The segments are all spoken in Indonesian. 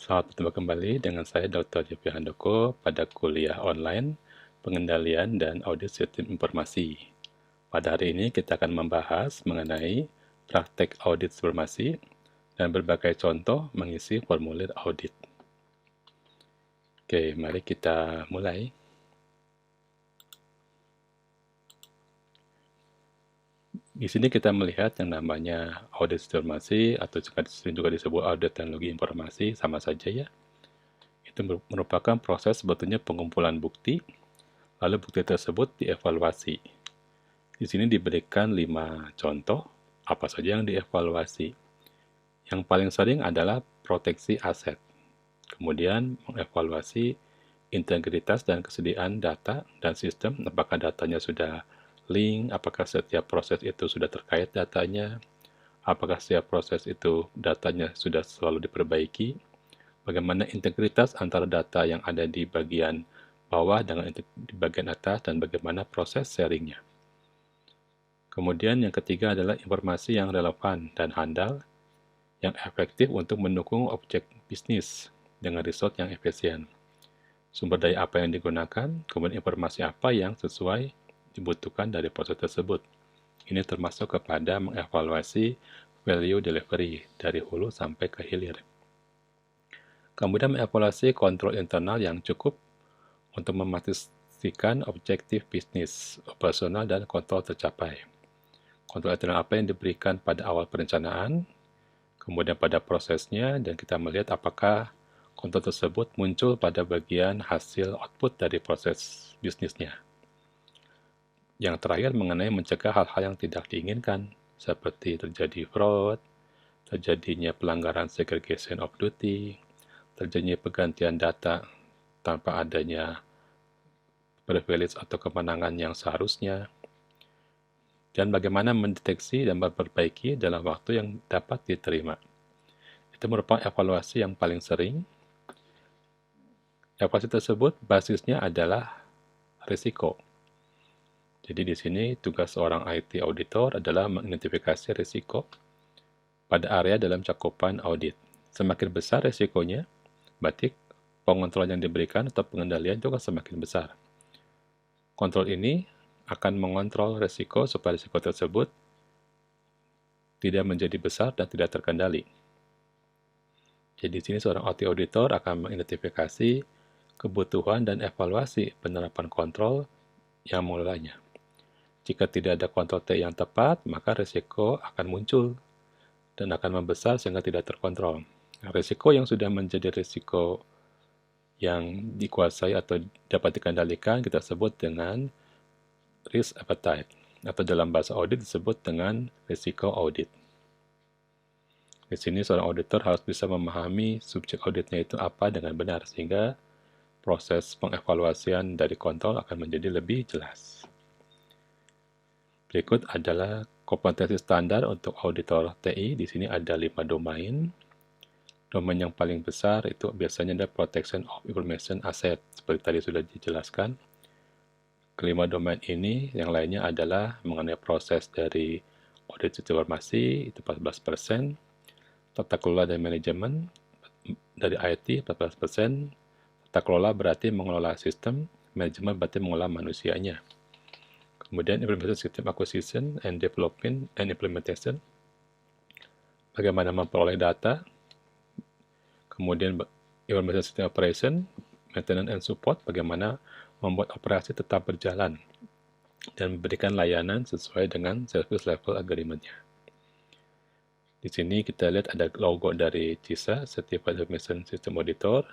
Selamat bertemu kembali dengan saya Dr. Jeffrey Handoko pada kuliah online pengendalian dan audit sistem informasi. Pada hari ini kita akan membahas mengenai praktek audit informasi dan berbagai contoh mengisi formulir audit. Oke, mari kita mulai. Di sini kita melihat yang namanya audit informasi atau juga disebut audit teknologi informasi, sama saja ya. Itu merupakan proses sebetulnya pengumpulan bukti, lalu bukti tersebut dievaluasi. Di sini diberikan 5 contoh apa saja yang dievaluasi. Yang paling sering adalah proteksi aset. Kemudian mengevaluasi integritas dan kesediaan data dan sistem, apakah datanya sudah link, apakah setiap proses itu sudah terkait datanya, apakah setiap proses itu datanya sudah selalu diperbaiki, bagaimana integritas antara data yang ada di bagian bawah dengan di bagian atas, dan bagaimana proses sharingnya. Kemudian yang ketiga adalah informasi yang relevan dan handal, yang efektif untuk mendukung objek bisnis dengan result yang efisien. Sumber daya apa yang digunakan, kemudian informasi apa yang sesuai dibutuhkan dari proses tersebut. Ini termasuk kepada mengevaluasi value delivery dari hulu sampai ke hilir. Kemudian mengevaluasi kontrol internal yang cukup untuk memastikan objektif bisnis, operasional, dan kontrol tercapai. Kontrol internal apa yang diberikan pada awal perencanaan, kemudian pada prosesnya, dan kita melihat apakah kontrol tersebut muncul pada bagian hasil output dari proses bisnisnya. Yang terakhir mengenai mencegah hal-hal yang tidak diinginkan, seperti terjadi fraud, terjadinya pelanggaran segregation of duty, terjadinya pergantian data tanpa adanya privilege atau kemenangan yang seharusnya, dan bagaimana mendeteksi dan memperbaiki dalam waktu yang dapat diterima. Itu merupakan evaluasi yang paling sering. Evaluasi tersebut basisnya adalah risiko. Jadi di sini tugas seorang IT auditor adalah mengidentifikasi risiko pada area dalam cakupan audit. Semakin besar risikonya, berarti pengontrolan yang diberikan atau pengendalian itu akan semakin besar. Kontrol ini akan mengontrol risiko supaya risiko tersebut tidak menjadi besar dan tidak terkendali. Jadi di sini seorang IT auditor akan mengidentifikasi kebutuhan dan evaluasi penerapan kontrol yang mengelolanya. Jika tidak ada kontrol T yang tepat, maka risiko akan muncul dan akan membesar sehingga tidak terkontrol. Nah, risiko yang sudah menjadi risiko yang dikuasai atau dapat dikendalikan kita sebut dengan risk appetite, atau dalam bahasa audit disebut dengan risiko audit. Di sini seorang auditor harus bisa memahami subjek auditnya itu apa dengan benar, sehingga proses pengevaluasian dari kontrol akan menjadi lebih jelas. Berikut adalah kompetensi standar untuk auditor TI. Di sini ada 5 domain. Domain yang paling besar itu biasanya ada protection of information asset, seperti tadi sudah dijelaskan. Kelima domain ini, yang lainnya adalah mengenai proses dari audit sistem informasi, itu 14%, tata kelola dan manajemen dari IT 14%, tata kelola berarti mengelola sistem, manajemen berarti mengelola manusianya. Kemudian implementation system acquisition and development and implementation, bagaimana memperoleh data. Kemudian information system operation, maintenance and support, bagaimana membuat operasi tetap berjalan dan memberikan layanan sesuai dengan service level agreement-nya. Di sini kita lihat ada logo dari CISA, Certified Information System Auditor.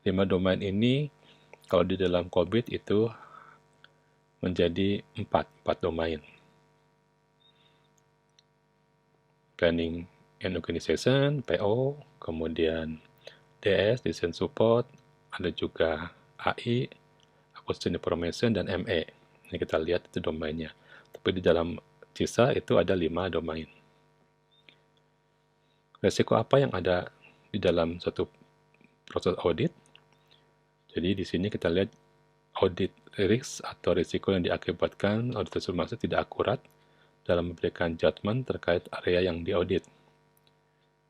5 domain ini kalau di dalam COVID itu menjadi 4 domain. Planning and Organization, PO, kemudian DS, Design Support, ada juga AI, Acquisition Information, dan ME. Ini kita lihat itu domainnya. Tapi di dalam CISA itu ada 5 domain. Risiko apa yang ada di dalam satu proses audit? Jadi di sini kita lihat audit risk atau risiko yang diakibatkan audit informasi tidak akurat dalam memberikan judgment terkait area yang diaudit.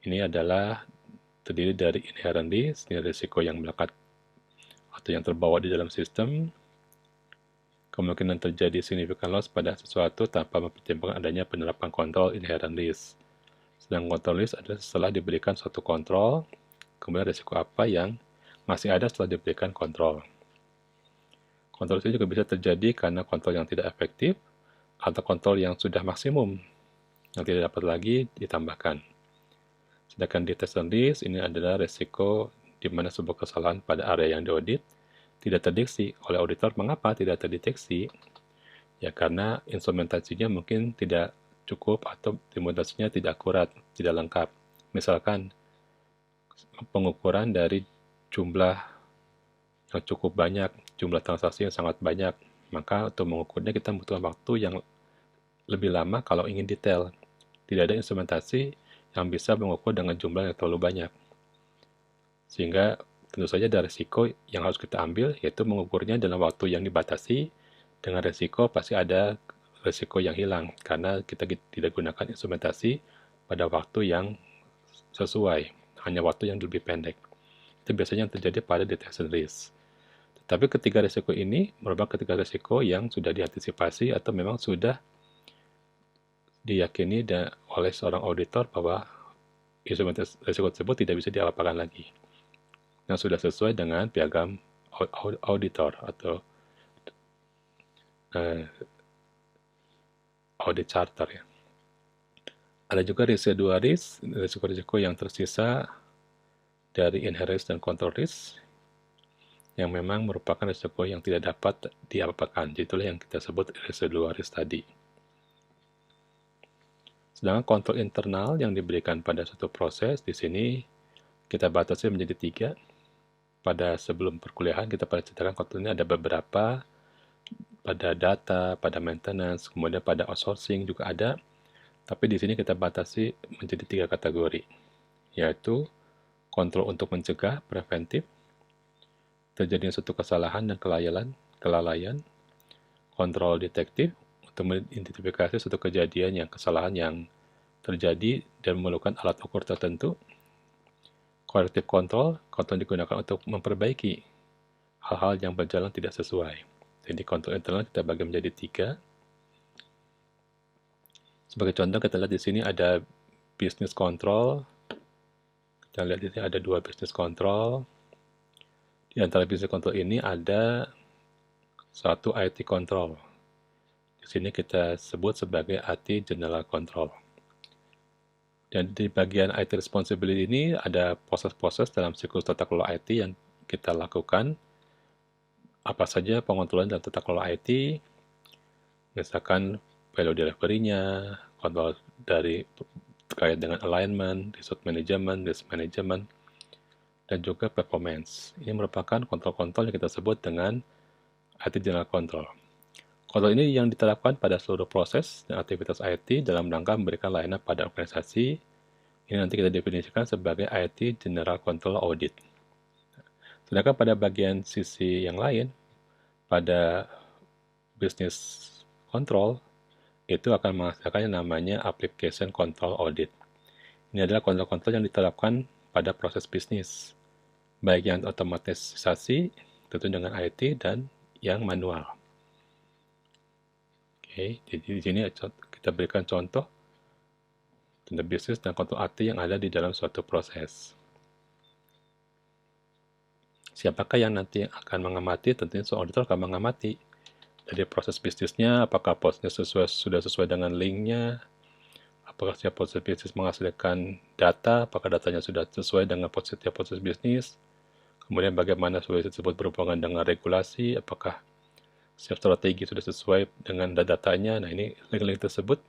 Ini adalah terdiri dari inherent risk, ini risiko yang melekat atau yang terbawa di dalam sistem, kemungkinan terjadi significant loss pada sesuatu tanpa mempertimbangkan adanya penerapan kontrol inherent risk. Sedang kontrol risk adalah setelah diberikan suatu kontrol, kemudian risiko apa yang masih ada setelah diberikan kontrol. Kontrol itu juga bisa terjadi karena kontrol yang tidak efektif atau kontrol yang sudah maksimum, yang tidak dapat lagi ditambahkan. Sedangkan detection risk ini adalah risiko di mana sebuah kesalahan pada area yang diaudit tidak terdeteksi oleh auditor. Mengapa tidak terdeteksi? Ya karena instrumentasinya mungkin tidak cukup atau implementasinya tidak akurat, tidak lengkap. Misalkan pengukuran dari jumlah yang cukup banyak, jumlah transaksi yang sangat banyak, maka untuk mengukurnya kita membutuhkan waktu yang lebih lama kalau ingin detail. Tidak ada instrumentasi yang bisa mengukur dengan jumlah yang terlalu banyak. Sehingga tentu saja ada risiko yang harus kita ambil, yaitu mengukurnya dalam waktu yang dibatasi. Dengan risiko pasti ada risiko yang hilang, karena kita tidak gunakan instrumentasi pada waktu yang sesuai, hanya waktu yang lebih pendek. Itu biasanya yang terjadi pada detection risk. Tapi ketiga risiko ini merupakan ketiga risiko yang sudah diantisipasi atau memang sudah diyakini oleh seorang auditor bahwa instrumentasi risiko tersebut tidak bisa diapakan lagi. Yang sudah sesuai dengan piagam auditor atau audit charter ya. Ada juga residual risk, risiko-risiko yang tersisa dari inherent risk dan control risk, yang memang merupakan risiko yang tidak dapat diapakan. Jadi itulah yang kita sebut residual risk tadi. Sedangkan kontrol internal yang diberikan pada suatu proses, di sini kita batasi menjadi 3. Pada sebelum perkuliahan kita pada ceritakan kontrolnya ada beberapa, pada data, pada maintenance, kemudian pada outsourcing juga ada. Tapi di sini kita batasi menjadi 3 kategori, yaitu kontrol untuk mencegah, preventif, terjadinya suatu kesalahan dan kelalaian, kontrol detektif, untuk mengidentifikasi suatu kejadian yang kesalahan yang terjadi dan memerlukan alat ukur tertentu, corrective control, kontrol digunakan untuk memperbaiki hal-hal yang berjalan tidak sesuai. Jadi kontrol internal kita bagi menjadi 3. Sebagai contoh kita lihat di sini ada business control. Kita lihat di sini ada 2 business control. Di antara business control ini ada satu IT control. Di sini kita sebut sebagai IT general control. Dan di bagian IT responsibility ini ada proses-proses dalam siklus tata kelola IT yang kita lakukan. Apa saja pengontrolan dalam tata kelola IT, misalkan value delivery-nya, kontrol dari terkait dengan alignment, resource management, risk management, dan juga performance. Ini merupakan kontrol-kontrol yang kita sebut dengan IT General Control. Kontrol ini yang diterapkan pada seluruh proses dan aktivitas IT dalam rangka memberikan layanan pada organisasi. Ini nanti kita definisikan sebagai IT General Control Audit. Sedangkan pada bagian sisi yang lain, pada business control, itu akan menghasilkan yang namanya Application Control Audit. Ini adalah kontrol-kontrol yang diterapkan pada proses bisnis, baik yang otomatisasi, tentu dengan IT, dan yang manual. Oke, jadi di sini kita berikan contoh tentang bisnis dan kontrol IT yang ada di dalam suatu proses. Siapakah yang nanti akan mengamati? Tentunya seorang auditor akan mengamati dari proses bisnisnya, apakah prosesnya sudah sesuai dengan linknya, apakah setiap proses bisnis menghasilkan data, apakah datanya sudah sesuai dengan setiap proses bisnis, kemudian bagaimana solusi tersebut berhubungan dengan regulasi, apakah setiap strategi sudah sesuai dengan datanya. Nah, ini link-link tersebut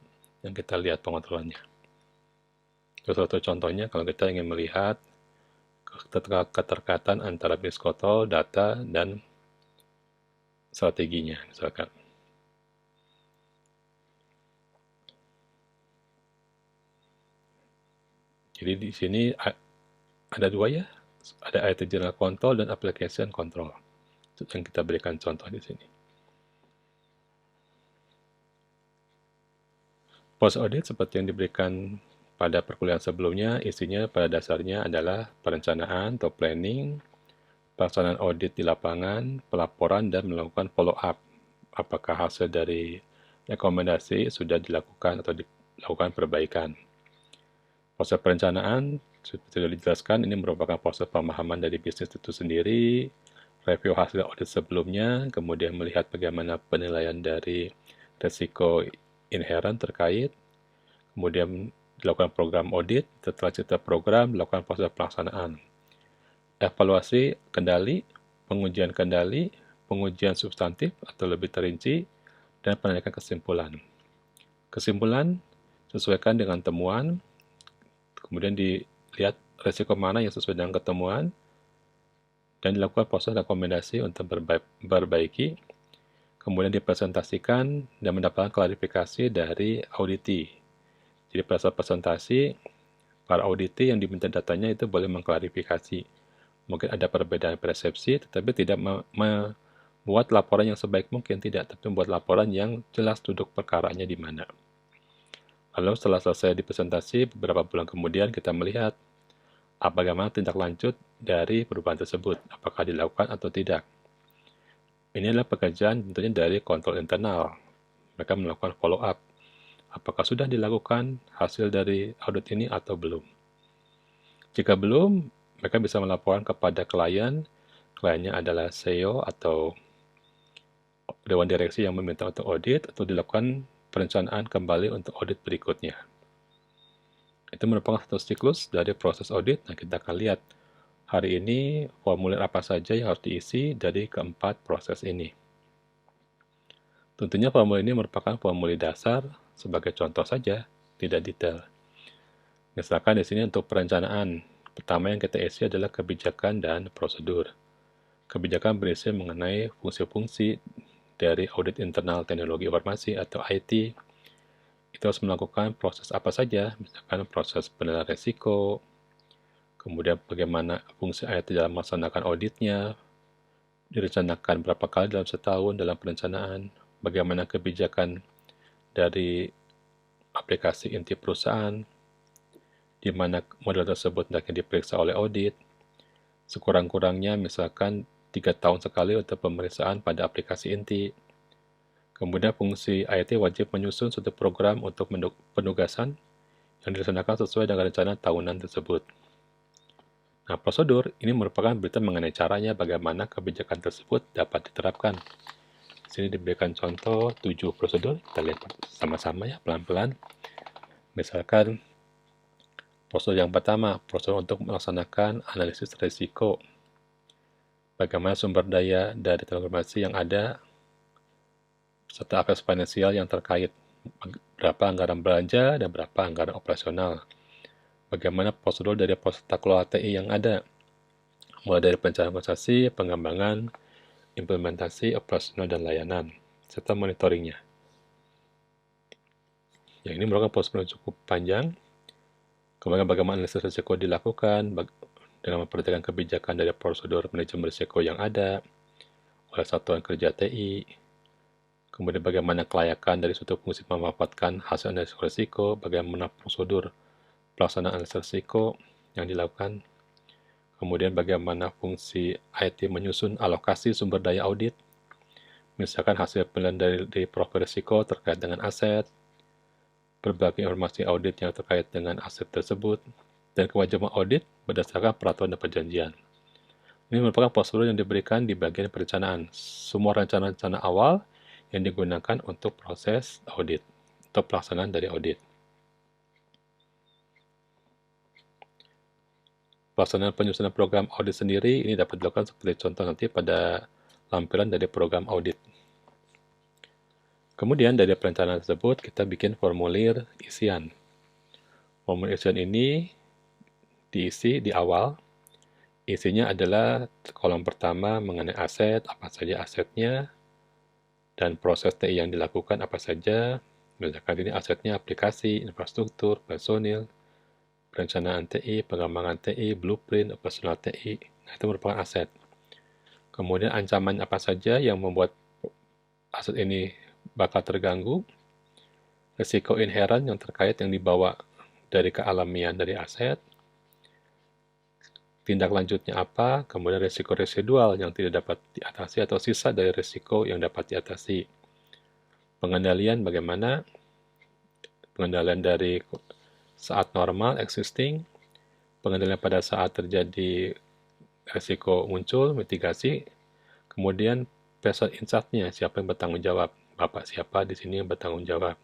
yang kita lihat pengontrolannya. Terus satu contohnya, kalau kita ingin melihat keterkaitan antara business control, data, dan strateginya, misalkan. Jadi di sini ada 2 ya, ada IT General Control dan Application Control. Itu yang kita berikan contoh di sini. Post audit seperti yang diberikan pada perkuliahan sebelumnya, isinya pada dasarnya adalah perencanaan atau planning, pelaksanaan audit di lapangan, pelaporan, dan melakukan follow-up. Apakah hasil dari rekomendasi sudah dilakukan atau dilakukan perbaikan. Proses perencanaan, seperti sudah dijelaskan, ini merupakan proses pemahaman dari bisnis itu sendiri, review hasil audit sebelumnya, kemudian melihat bagaimana penilaian dari risiko inherent terkait, kemudian dilakukan program audit, setelah cerita program, dilakukan proses pelaksanaan. Evaluasi kendali, pengujian substantif atau lebih terinci, dan penandakan kesimpulan. Kesimpulan, sesuaikan dengan temuan, kemudian dilihat risiko mana yang sesuai dengan ketemuan, dan dilakukan proses rekomendasi untuk memperbaiki, kemudian dipresentasikan dan mendapatkan klarifikasi dari auditi. Jadi pada saat presentasi, para auditi yang diminta datanya itu boleh mengklarifikasi. Mungkin ada perbedaan persepsi, tetapi tidak membuat laporan yang sebaik mungkin, tidak, tapi membuat laporan yang jelas duduk perkaranya di mana. Lalu setelah selesai dipresentasi, beberapa bulan kemudian kita melihat bagaimana tindak lanjut dari perubahan tersebut, apakah dilakukan atau tidak. Ini adalah pekerjaan tentunya dari kontrol internal. Mereka melakukan follow-up. Apakah sudah dilakukan hasil dari audit ini atau belum. Jika belum, mereka bisa melaporkan kepada klien. Kliennya adalah CEO atau Dewan Direksi yang meminta untuk audit, atau dilakukan perencanaan kembali untuk audit berikutnya. Itu merupakan satu siklus dari proses audit. Nah, kita akan lihat hari ini formulir apa saja yang harus diisi dari keempat proses ini. Tentunya formulir ini merupakan formulir dasar, sebagai contoh saja, tidak detail. Misalkan di sini untuk perencanaan, pertama yang kita isi adalah kebijakan dan prosedur. Kebijakan berisi mengenai fungsi-fungsi dari audit internal teknologi informasi atau IT. Itu harus melakukan proses apa saja, misalkan proses penilaian risiko, kemudian bagaimana fungsi IT dalam melaksanakan auditnya, direncanakan berapa kali dalam setahun dalam perencanaan, bagaimana kebijakan dari aplikasi inti perusahaan, di mana model tersebut hendaknya diperiksa oleh audit, sekurang-kurangnya misalkan 3 tahun sekali untuk pemeriksaan pada aplikasi inti. Kemudian fungsi IT wajib menyusun suatu program untuk penugasan yang dilaksanakan sesuai dengan rencana tahunan tersebut. Nah, prosedur ini merupakan berita mengenai caranya bagaimana kebijakan tersebut dapat diterapkan. Di sini diberikan contoh 7 prosedur, kita lihat sama-sama ya, pelan-pelan. Misalkan, prosedur yang pertama, prosedur untuk melaksanakan analisis risiko. Bagaimana sumber daya dari teknologi informasi yang ada, serta aspek finansial yang terkait. Berapa anggaran belanja dan berapa anggaran operasional. Bagaimana prosedur dari proses tata kelola TI yang ada, mulai dari perencanaan organisasi, pengembangan, implementasi, operasional, dan layanan, serta monitoringnya. Yang ini merupakan prosedur yang cukup panjang. Kemudian bagaimana analisis risiko dilakukan, dengan memperhatikan kebijakan dari prosedur manajemen risiko yang ada oleh satuan kerja TI, kemudian bagaimana kelayakan dari suatu fungsi memanfaatkan hasil analisis risiko, bagaimana prosedur pelaksanaan analisis risiko yang dilakukan, kemudian bagaimana fungsi IT menyusun alokasi sumber daya audit, misalkan hasil penilaian dari profil risiko terkait dengan aset, berbagai informasi audit yang terkait dengan aset tersebut, dan kewajiban audit berdasarkan peraturan dan perjanjian. Ini merupakan prosedur yang diberikan di bagian perencanaan. Semua rencana-rencana awal yang digunakan untuk proses audit, atau pelaksanaan dari audit. Pelaksanaan penyusunan program audit sendiri ini dapat dilakukan seperti contoh nanti pada lampiran dari program audit. Kemudian dari perencanaan tersebut kita bikin formulir isian. Formulir isian ini diisi di awal. Isinya adalah kolom pertama mengenai aset, apa saja asetnya, dan proses TI yang dilakukan apa saja. Misalkan ini asetnya aplikasi, infrastruktur, personil, perencanaan TI, pengembangan TI, blueprint, operasional TI. Nah, itu merupakan aset. Kemudian ancaman apa saja yang membuat aset ini bakal terganggu, risiko inherent yang terkait yang dibawa dari kealamian dari aset, tindak lanjutnya apa, kemudian risiko residual yang tidak dapat diatasi atau sisa dari risiko yang dapat diatasi. Pengendalian bagaimana? Pengendalian dari saat normal, existing, pengendalian pada saat terjadi risiko muncul, mitigasi, kemudian person insight-nya, siapa yang bertanggung jawab, Bapak siapa di sini yang bertanggung jawab.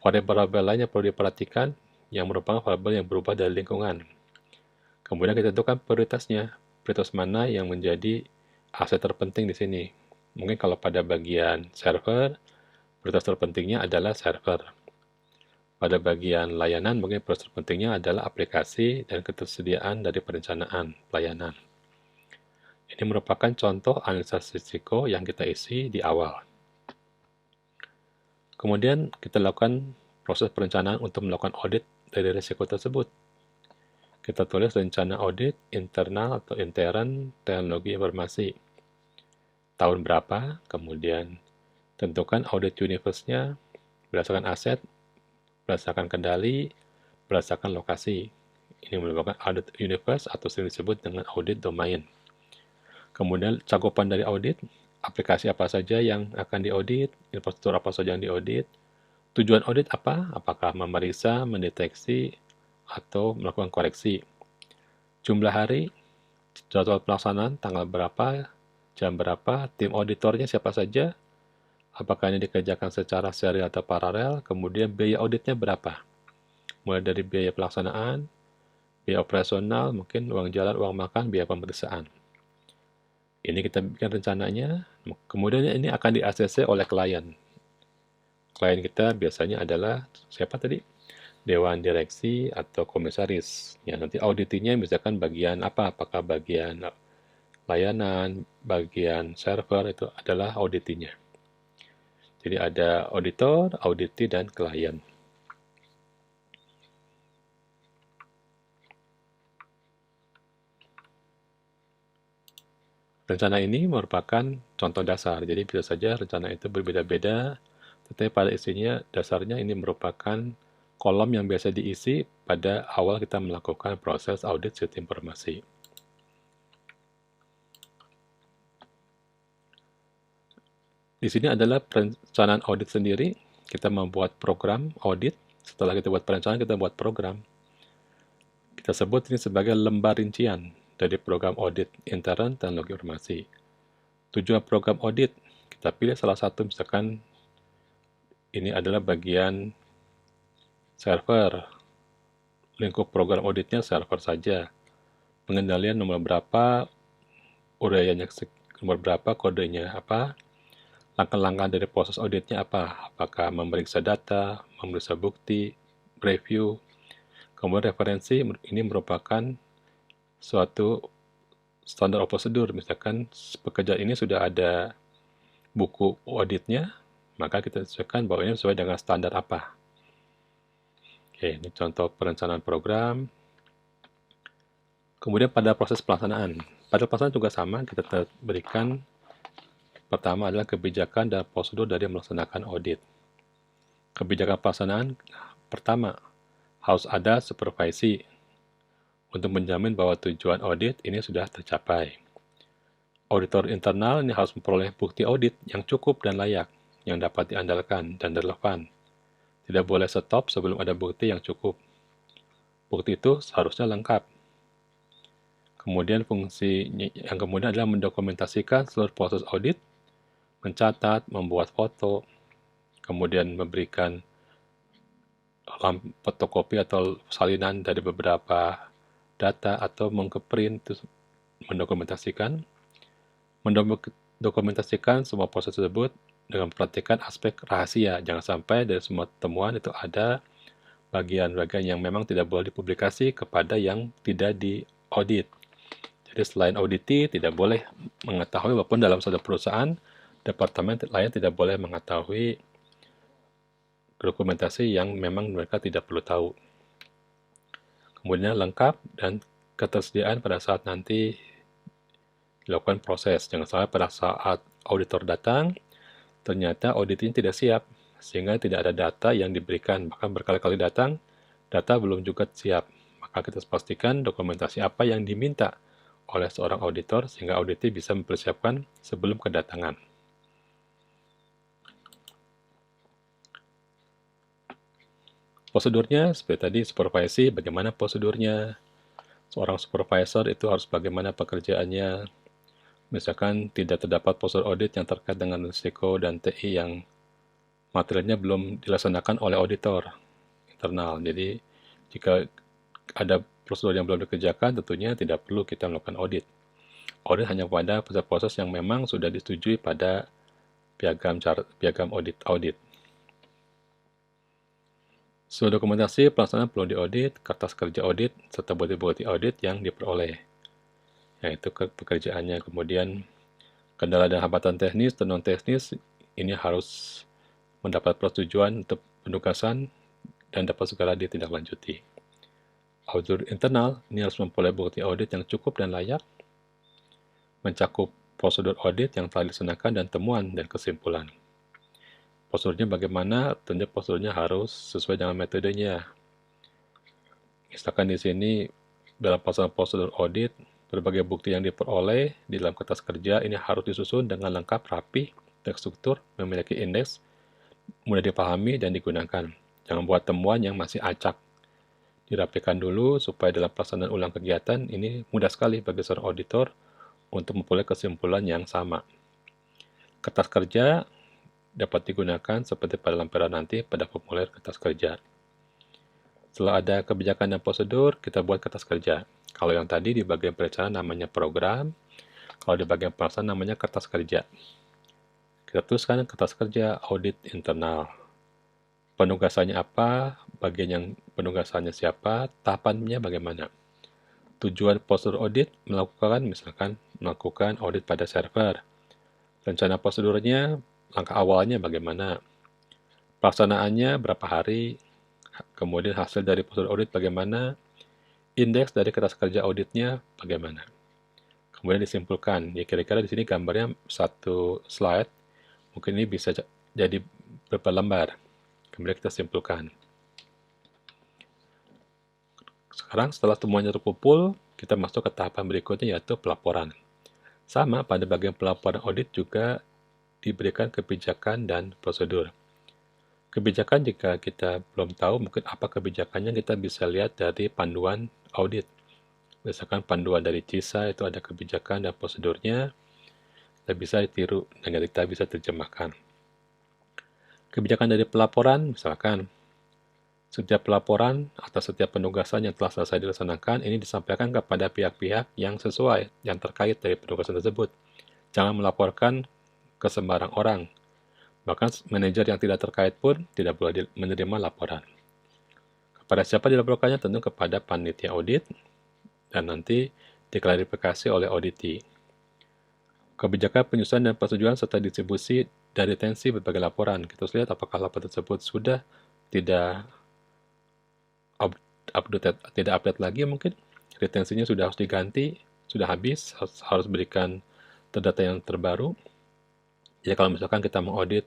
Variabel lain yang perlu diperhatikan, yang merupakan variabel yang berubah dari lingkungan. Kemudian kita tentukan prioritasnya, prioritas mana yang menjadi aset terpenting di sini. Mungkin kalau pada bagian server, prioritas terpentingnya adalah server. Pada bagian layanan, mungkin prioritas terpentingnya adalah aplikasi dan ketersediaan dari perencanaan pelayanan. Ini merupakan contoh analisa risiko yang kita isi di awal. Kemudian kita lakukan proses perencanaan untuk melakukan audit dari risiko tersebut. Kita tulis rencana audit internal atau intern teknologi informasi. Tahun berapa, kemudian tentukan audit universe-nya berdasarkan aset, berdasarkan kendali, berdasarkan lokasi. Ini merupakan audit universe atau sering disebut dengan audit domain. Kemudian cakupan dari audit, aplikasi apa saja yang akan diaudit, infrastruktur apa saja yang diaudit, tujuan audit apa, apakah memeriksa, mendeteksi, atau melakukan koreksi. Jumlah hari, jadwal pelaksanaan, tanggal berapa, jam berapa, tim auditornya siapa saja, apakah ini dikerjakan secara serial atau paralel, kemudian biaya auditnya berapa. Mulai dari biaya pelaksanaan, biaya operasional, mungkin uang jalan, uang makan, biaya pemeriksaan. Ini kita bikin rencananya, kemudian ini akan di-ACC oleh klien. Klien kita biasanya adalah siapa tadi? Dewan direksi atau komisaris. Ya, nanti auditinya misalkan bagian apa? Apakah bagian layanan, bagian server, itu adalah auditinya. Jadi ada auditor, auditi, dan klien. Rencana ini merupakan contoh dasar, jadi bisa saja rencana itu berbeda-beda, tetapi pada isinya dasarnya ini merupakan kolom yang biasa diisi pada awal kita melakukan proses audit sistem informasi. Di sini adalah perencanaan audit sendiri. Kita membuat program audit. Setelah kita buat perencanaan, kita buat program. Kita sebut ini sebagai lembar rincian dari program audit intern teknologi informasi. Tujuan program audit, kita pilih salah satu, misalkan ini adalah bagian server. Lingkup program auditnya server saja. Pengendalian nomor berapa, uraiannya nomor berapa, kodenya apa, langkah-langkah dari proses auditnya apa, apakah memeriksa data, memeriksa bukti, review. Kemudian referensi, ini merupakan suatu standar prosedur. Misalkan pekerjaan ini sudah ada buku auditnya, maka kita sesuaikan bahwa ini sesuai dengan standar apa. Oke, ini contoh perencanaan program. Kemudian pada proses pelaksanaan. Pada pelaksanaan juga sama, kita berikan pertama adalah kebijakan dan prosedur dari melaksanakan audit. Kebijakan pelaksanaan pertama, harus ada supervisi untuk menjamin bahwa tujuan audit ini sudah tercapai. Auditor internal ini harus memperoleh bukti audit yang cukup dan layak, yang dapat diandalkan dan relevan. Tidak boleh stop sebelum ada bukti yang cukup. Bukti itu seharusnya lengkap. Kemudian fungsi yang kemudian adalah mendokumentasikan seluruh proses audit, mencatat, membuat foto, kemudian memberikan fotokopi atau salinan dari beberapa data atau mengkeprint, mendokumentasikan semua proses tersebut dengan memperhatikan aspek rahasia. Jangan sampai dari semua temuan itu ada bagian-bagian yang memang tidak boleh dipublikasi kepada yang tidak diaudit. Jadi selain auditi, tidak boleh mengetahui, walaupun dalam suatu perusahaan, departemen lain tidak boleh mengetahui dokumentasi yang memang mereka tidak perlu tahu. Kemudian lengkap dan ketersediaan pada saat nanti dilakukan proses. Jangan sampai pada saat auditor datang, ternyata auditnya tidak siap, sehingga tidak ada data yang diberikan. Bahkan berkali-kali datang, data belum juga siap. Maka kita pastikan dokumentasi apa yang diminta oleh seorang auditor sehingga auditi bisa mempersiapkan sebelum kedatangan. Prosedurnya, seperti tadi, supervisi, bagaimana prosedurnya. Seorang supervisor itu harus bagaimana pekerjaannya. Misalkan tidak terdapat prosedur audit yang terkait dengan risiko dan TI yang materialnya belum dilaksanakan oleh auditor internal. Jadi, jika ada prosedur yang belum dikerjakan, tentunya tidak perlu kita melakukan audit. Audit hanya pada proses-proses yang memang sudah disetujui pada piagam audit. Seluruh dokumentasi pelaksanaan perlu diaudit, kertas kerja audit, serta bukti-bukti audit yang diperoleh, yaitu pekerjaannya. Kemudian, kendala dan hambatan teknis dan non-teknis, ini harus mendapat persetujuan untuk penugasan dan dapat segera ditindaklanjuti. Auditor internal, ini harus memperoleh bukti audit yang cukup dan layak, mencakup prosedur audit yang telah dilaksanakan dan temuan dan kesimpulan. Prosedurnya bagaimana? Tentunya prosedurnya harus sesuai dengan metodenya. Misalkan di sini dalam pelaksanaan prosedur audit, berbagai bukti yang diperoleh di dalam kertas kerja ini harus disusun dengan lengkap, rapi, terstruktur, memiliki indeks, mudah dipahami dan digunakan. Jangan buat temuan yang masih acak. Dirapikan dulu supaya dalam pelaksanaan ulang kegiatan ini mudah sekali bagi seorang auditor untuk memperoleh kesimpulan yang sama. Kertas kerja dapat digunakan seperti pada lampiran nanti pada formulir kertas kerja. Setelah ada kebijakan dan prosedur, kita buat kertas kerja. Kalau yang tadi di bagian perencanaan namanya program, kalau di bagian pelaksanaan namanya kertas kerja. Kita tuliskan kertas kerja audit internal. Penugasannya apa, bagian yang penugasannya siapa, tahapannya bagaimana. Tujuan prosedur audit misalkan melakukan audit pada server. Rencana prosedurnya, langkah awalnya bagaimana. Pelaksanaannya berapa hari, kemudian hasil dari prosedur audit bagaimana, indeks dari kertas kerja auditnya bagaimana. Kemudian disimpulkan, ya kira-kira di sini gambarnya satu slide, mungkin ini bisa jadi beberapa lembar. Kemudian kita simpulkan. Sekarang setelah semuanya terkumpul, kita masuk ke tahapan berikutnya yaitu pelaporan. Sama pada bagian pelaporan audit juga diberikan kebijakan dan prosedur. Kebijakan jika kita belum tahu mungkin apa kebijakannya kita bisa lihat dari panduan audit. Misalkan panduan dari CISA itu ada kebijakan dan prosedurnya, kita bisa ditiru dan kita bisa terjemahkan. Kebijakan dari pelaporan, misalkan setiap pelaporan atau setiap penugasan yang telah selesai dilaksanakan ini disampaikan kepada pihak-pihak yang sesuai, yang terkait dari penugasan tersebut. Jangan melaporkan ke sembarang orang. Bahkan manajer yang tidak terkait pun tidak boleh menerima laporan. Kepada siapa dilaporkannya? Tentu kepada panitia audit dan nanti diklarifikasi oleh auditi. Kebijakan penyusunan dan persetujuan serta distribusi dan retensi berbagai laporan. Kita harus lihat apakah laporan tersebut sudah tidak update lagi mungkin. Retensinya sudah harus diganti, sudah habis, harus berikan data yang terbaru. Jadi kalau misalkan kita mengaudit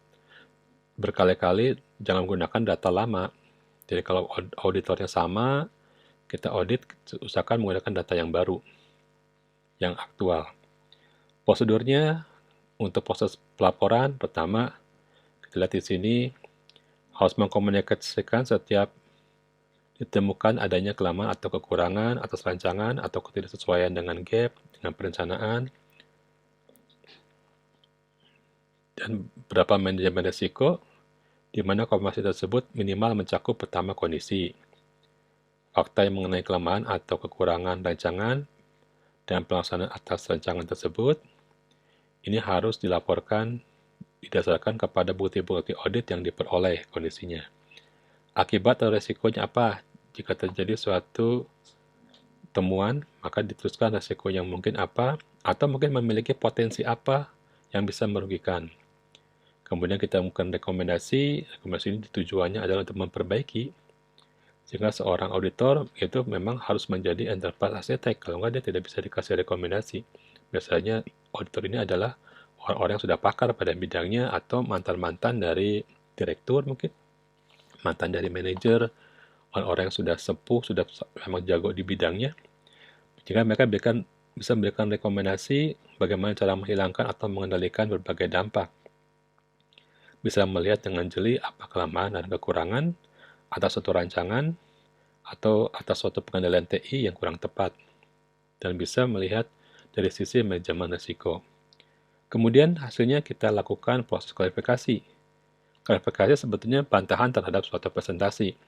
berkali-kali, jangan menggunakan data lama. Jadi kalau auditornya sama, kita audit, usahakan menggunakan data yang baru, yang aktual. Prosedurnya, untuk proses pelaporan, pertama, kita lihat di sini, harus mengkomunikasikan setiap ditemukan adanya kelemahan atau kekurangan atas rancangan atau ketidaksesuaian dengan gap, dengan perencanaan, dan berapa manajemen risiko, di mana konfirmasi tersebut minimal mencakup pertama kondisi, fakta yang mengenai kelemahan atau kekurangan rancangan, dan pelaksanaan atas rancangan tersebut, ini harus dilaporkan didasarkan kepada bukti-bukti audit yang diperoleh kondisinya. Akibat atau resikonya apa? Jika terjadi suatu temuan, maka diteruskan resiko yang mungkin apa, atau mungkin memiliki potensi apa yang bisa merugikan. Kemudian kita melakukan rekomendasi ini tujuannya adalah untuk memperbaiki, sehingga seorang auditor itu memang harus menjadi enterprise architect, kalau enggak dia tidak bisa dikasih rekomendasi. Biasanya auditor ini adalah orang-orang yang sudah pakar pada bidangnya, atau mantan-mantan dari direktur mungkin, mantan dari manajer, orang-orang yang sudah sepuh, sudah memang jago di bidangnya, jika mereka bisa memberikan rekomendasi bagaimana cara menghilangkan atau mengendalikan berbagai dampak. Bisa melihat dengan jeli apa kelemahan dan kekurangan atas suatu rancangan atau atas suatu pengendalian TI yang kurang tepat, dan bisa melihat dari sisi manajemen risiko. Kemudian hasilnya kita lakukan proses klarifikasi. Klarifikasi sebetulnya bantahan terhadap suatu presentasi.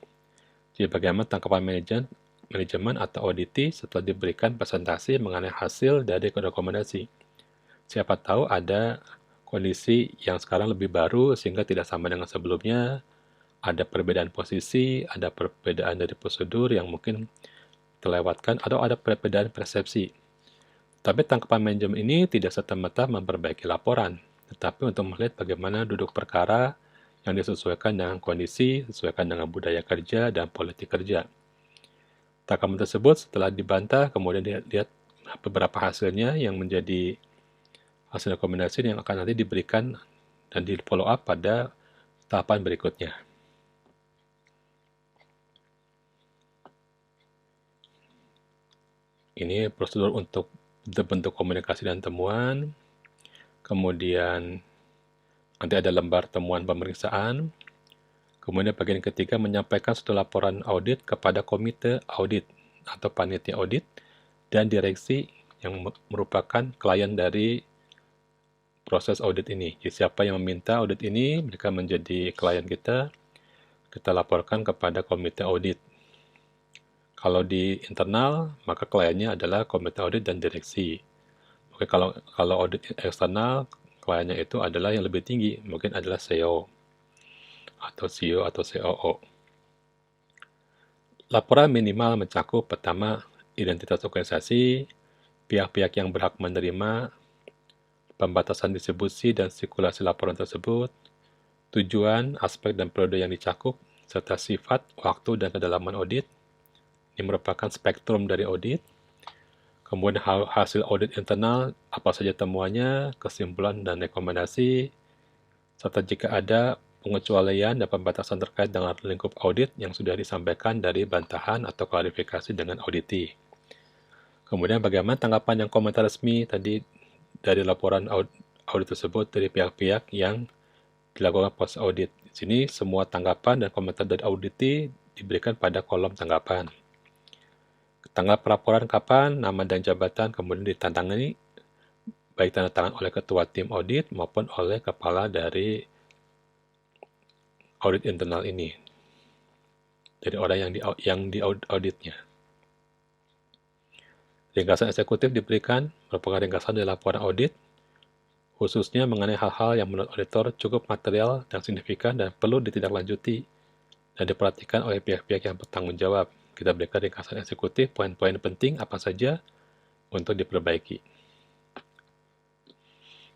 Jadi bagaimana tanggapan manajemen atau auditi setelah diberikan presentasi mengenai hasil dari rekomendasi. Siapa tahu ada kondisi yang sekarang lebih baru sehingga tidak sama dengan sebelumnya, ada perbedaan posisi, ada perbedaan dari prosedur yang mungkin terlewatkan, atau ada perbedaan persepsi. Tapi tangkapan manajemen ini tidak serta-merta memperbaiki laporan, tetapi untuk melihat bagaimana duduk perkara yang disesuaikan dengan kondisi, sesuaikan dengan budaya kerja dan politik kerja. Tangkapan tersebut setelah dibantah, kemudian dilihat beberapa hasilnya yang menjadi hasil rekomendasi yang akan nanti diberikan dan di follow up pada tahapan berikutnya. Ini prosedur untuk bentuk komunikasi dan temuan. Kemudian nanti ada lembar temuan pemeriksaan. Kemudian bagian ketiga menyampaikan suatu laporan audit kepada komite audit atau panitia audit dan direksi yang merupakan klien dari proses audit ini. Jadi siapa yang meminta audit ini, mereka menjadi klien kita laporkan kepada komite audit. Kalau di internal, maka kliennya adalah komite audit dan direksi. Oke, kalau audit eksternal, kliennya itu adalah yang lebih tinggi, mungkin adalah CEO atau COO. Laporan minimal mencakup pertama, identitas organisasi, pihak-pihak yang berhak menerima, pembatasan distribusi dan sirkulasi laporan tersebut, tujuan, aspek dan periode yang dicakup, serta sifat, waktu, dan kedalaman audit. Ini merupakan spektrum dari audit. Kemudian hasil audit internal, apa saja temuannya, kesimpulan dan rekomendasi, serta jika ada pengecualian dan pembatasan terkait dengan lingkup audit yang sudah disampaikan dari bantahan atau klarifikasi dengan auditi. Kemudian bagaimana tanggapan yang komentar resmi tadi dari laporan audit tersebut dari pihak-pihak yang dilakukan proses audit. Di sini semua tanggapan dan komentar dari auditi diberikan pada kolom tanggapan. Tanggal pelaporan kapan, nama dan jabatan kemudian ditantangani baik tanda tangan oleh ketua tim audit maupun oleh kepala dari audit internal ini, dari orang yang di auditnya. Ringkasan eksekutif diberikan merupakan ringkasan dari laporan audit, khususnya mengenai hal-hal yang menurut auditor cukup material dan signifikan dan perlu ditindaklanjuti dan diperhatikan oleh pihak-pihak yang bertanggung jawab. Kita berikan ringkasan eksekutif, poin-poin penting apa saja untuk diperbaiki.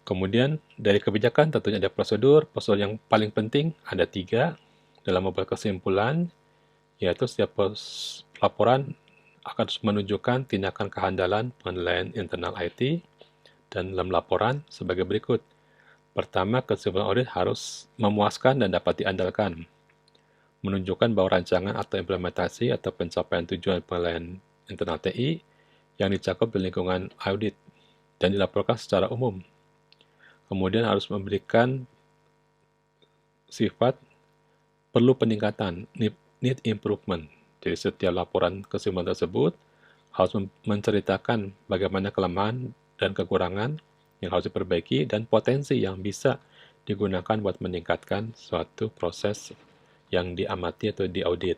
Kemudian dari kebijakan tentunya ada prosedur yang paling penting ada 3 dalam membuat kesimpulan, yaitu setiap laporan akan menunjukkan tindakan kehandalan penilaian internal IT dan dalam laporan sebagai berikut. Pertama, kesimpulan audit harus memuaskan dan dapat diandalkan, menunjukkan bahwa rancangan atau implementasi atau pencapaian tujuan penilaian internal TI yang dicakup di lingkungan audit dan dilaporkan secara umum. Kemudian harus memberikan sifat perlu peningkatan, need improvement. Jadi setiap laporan kesimpulan tersebut harus menceritakan bagaimana kelemahan dan kekurangan yang harus diperbaiki dan potensi yang bisa digunakan buat meningkatkan suatu proses yang diamati atau diaudit.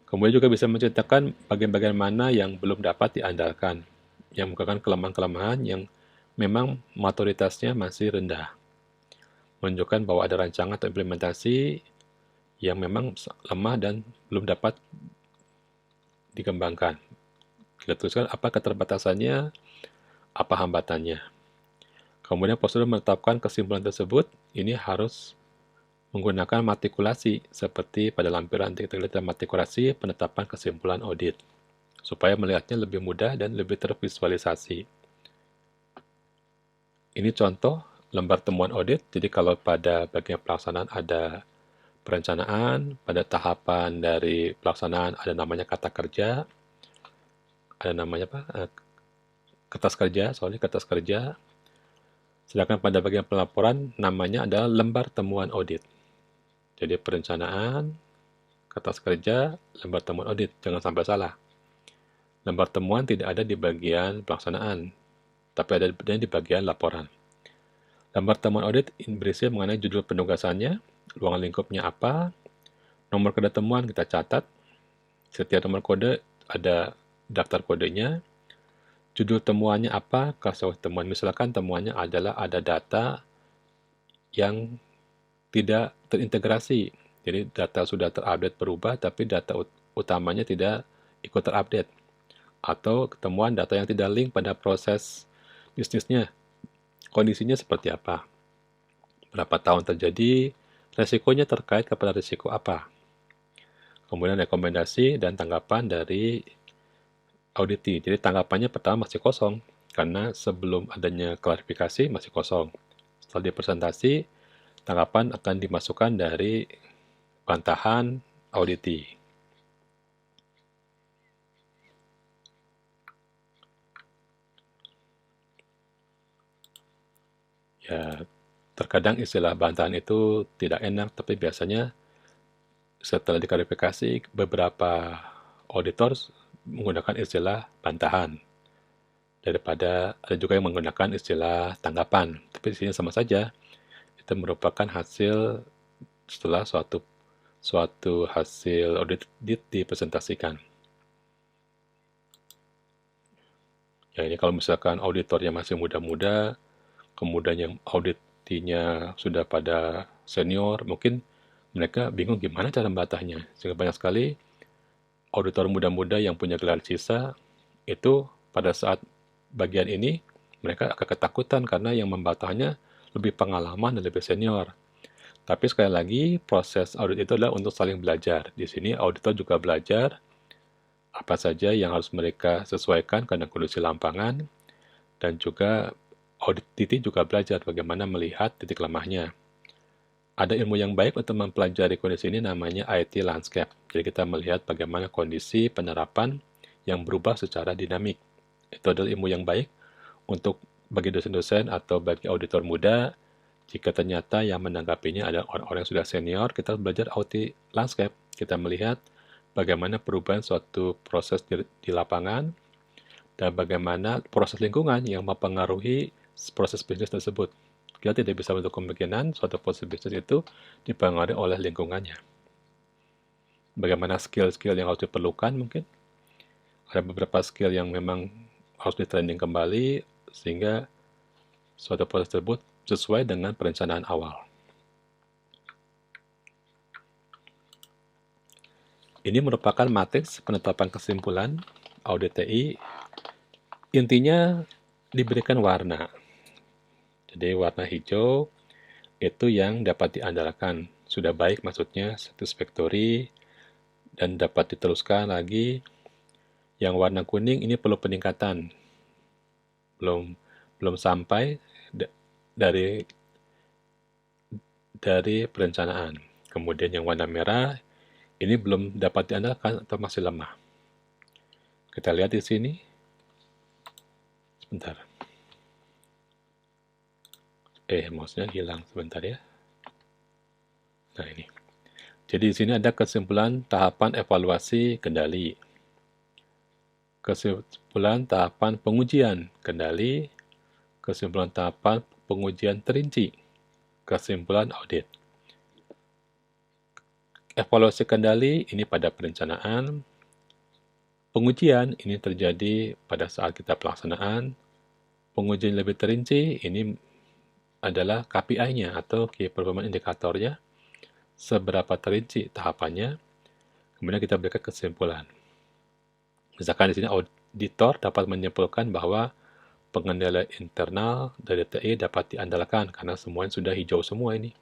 Kemudian juga bisa menceritakan bagian-bagian mana yang belum dapat diandalkan, yang merupakan kelemahan-kelemahan yang memang maturitasnya masih rendah. Menunjukkan bahwa ada rancangan atau implementasi yang memang lemah dan belum dapat dikembangkan. Kita tuliskan apa keterbatasannya, apa hambatannya. Kemudian prosedur menetapkan kesimpulan tersebut, ini harus menggunakan matrikulasi, seperti pada lampiran integritas matrikulasi penetapan kesimpulan audit, supaya melihatnya lebih mudah dan lebih tervisualisasi. Ini contoh lembar temuan audit, jadi kalau pada bagian pelaksanaan ada perencanaan, pada tahapan dari pelaksanaan ada namanya kata kerja, ada namanya apa? Kertas kerja. Sedangkan pada bagian pelaporan namanya adalah lembar temuan audit. Jadi perencanaan, kertas kerja, lembar temuan audit, jangan sampai salah. Lembar temuan tidak ada di bagian pelaksanaan, tapi ada di bagian laporan. Lembar temuan audit berisi mengenai judul penugasannya, ruang lingkupnya apa, nomor kode temuan kita catat, setiap nomor kode ada daftar kodenya, judul temuannya apa, kasus temuan. Misalkan temuannya adalah ada data yang tidak terintegrasi. Jadi data sudah terupdate berubah, tapi data utamanya tidak ikut terupdate. Atau temuan data yang tidak link pada proses bisnisnya. Kondisinya seperti apa? Berapa tahun terjadi? Resikonya terkait kepada risiko apa? Kemudian rekomendasi dan tanggapan dari auditi. Jadi tanggapannya pertama masih kosong, karena sebelum adanya klarifikasi masih kosong. Setelah dipresentasi, tanggapan akan dimasukkan dari bantahan auditi. Ya, terkadang istilah bantahan itu tidak enak, tapi biasanya setelah diklarifikasi, beberapa auditor menggunakan istilah bantahan. Daripada ada juga yang menggunakan istilah tanggapan. Tapi di sini sama saja, itu merupakan hasil setelah suatu hasil audit dipresentasikan. Ya, ini kalau misalkan auditornya masih muda-muda, kemudian yang auditinya sudah pada senior, mungkin mereka bingung gimana cara membatahnya. Sehingga banyak sekali auditor muda-muda yang punya gelar CISA, itu pada saat bagian ini, mereka agak ketakutan karena yang membatahnya lebih pengalaman dan lebih senior. Tapi sekali lagi, proses audit itu adalah untuk saling belajar. Di sini auditor juga belajar apa saja yang harus mereka sesuaikan karena kondisi lapangan, dan juga audit juga belajar bagaimana melihat titik lemahnya. Ada ilmu yang baik untuk mempelajari kondisi ini namanya IT landscape. Jadi kita melihat bagaimana kondisi penerapan yang berubah secara dinamik. Itu adalah ilmu yang baik untuk bagi dosen-dosen atau bagi auditor muda. Jika ternyata yang menanggapinya adalah orang-orang yang sudah senior, kita belajar IT landscape. Kita melihat bagaimana perubahan suatu proses di lapangan dan bagaimana proses lingkungan yang mempengaruhi proses bisnis tersebut. Kita tidak bisa untuk kemungkinan suatu proses bisnis itu dipengaruhi oleh lingkungannya. Bagaimana skill-skill yang harus diperlukan mungkin. Ada beberapa skill yang memang harus di-training kembali sehingga suatu proses tersebut sesuai dengan perencanaan awal. Ini merupakan matriks penetapan kesimpulan audit TI. Intinya diberikan warna. Jadi warna hijau itu yang dapat diandalkan. Sudah baik maksudnya satisfactory dan dapat diteruskan lagi. Yang warna kuning ini perlu peningkatan. Belum sampai dari perencanaan. Kemudian yang warna merah ini belum dapat diandalkan atau masih lemah. Kita lihat di sini. Sebentar. Mouse-nya hilang sebentar ya. Nah, ini. Jadi di sini ada kesimpulan tahapan evaluasi kendali. Kesimpulan tahapan pengujian kendali. Kesimpulan tahapan pengujian terinci. Kesimpulan audit. Evaluasi kendali ini pada perencanaan. Pengujian ini terjadi pada saat kita pelaksanaan. Pengujian lebih terinci ini adalah KPI-nya atau Key Performance Indicator-nya. Seberapa terinci tahapannya. Kemudian kita berikan kesimpulan. Misalkan di sini auditor dapat menyimpulkan bahwa pengendalian internal dari TI dapat diandalkan karena semuanya sudah hijau semua ini.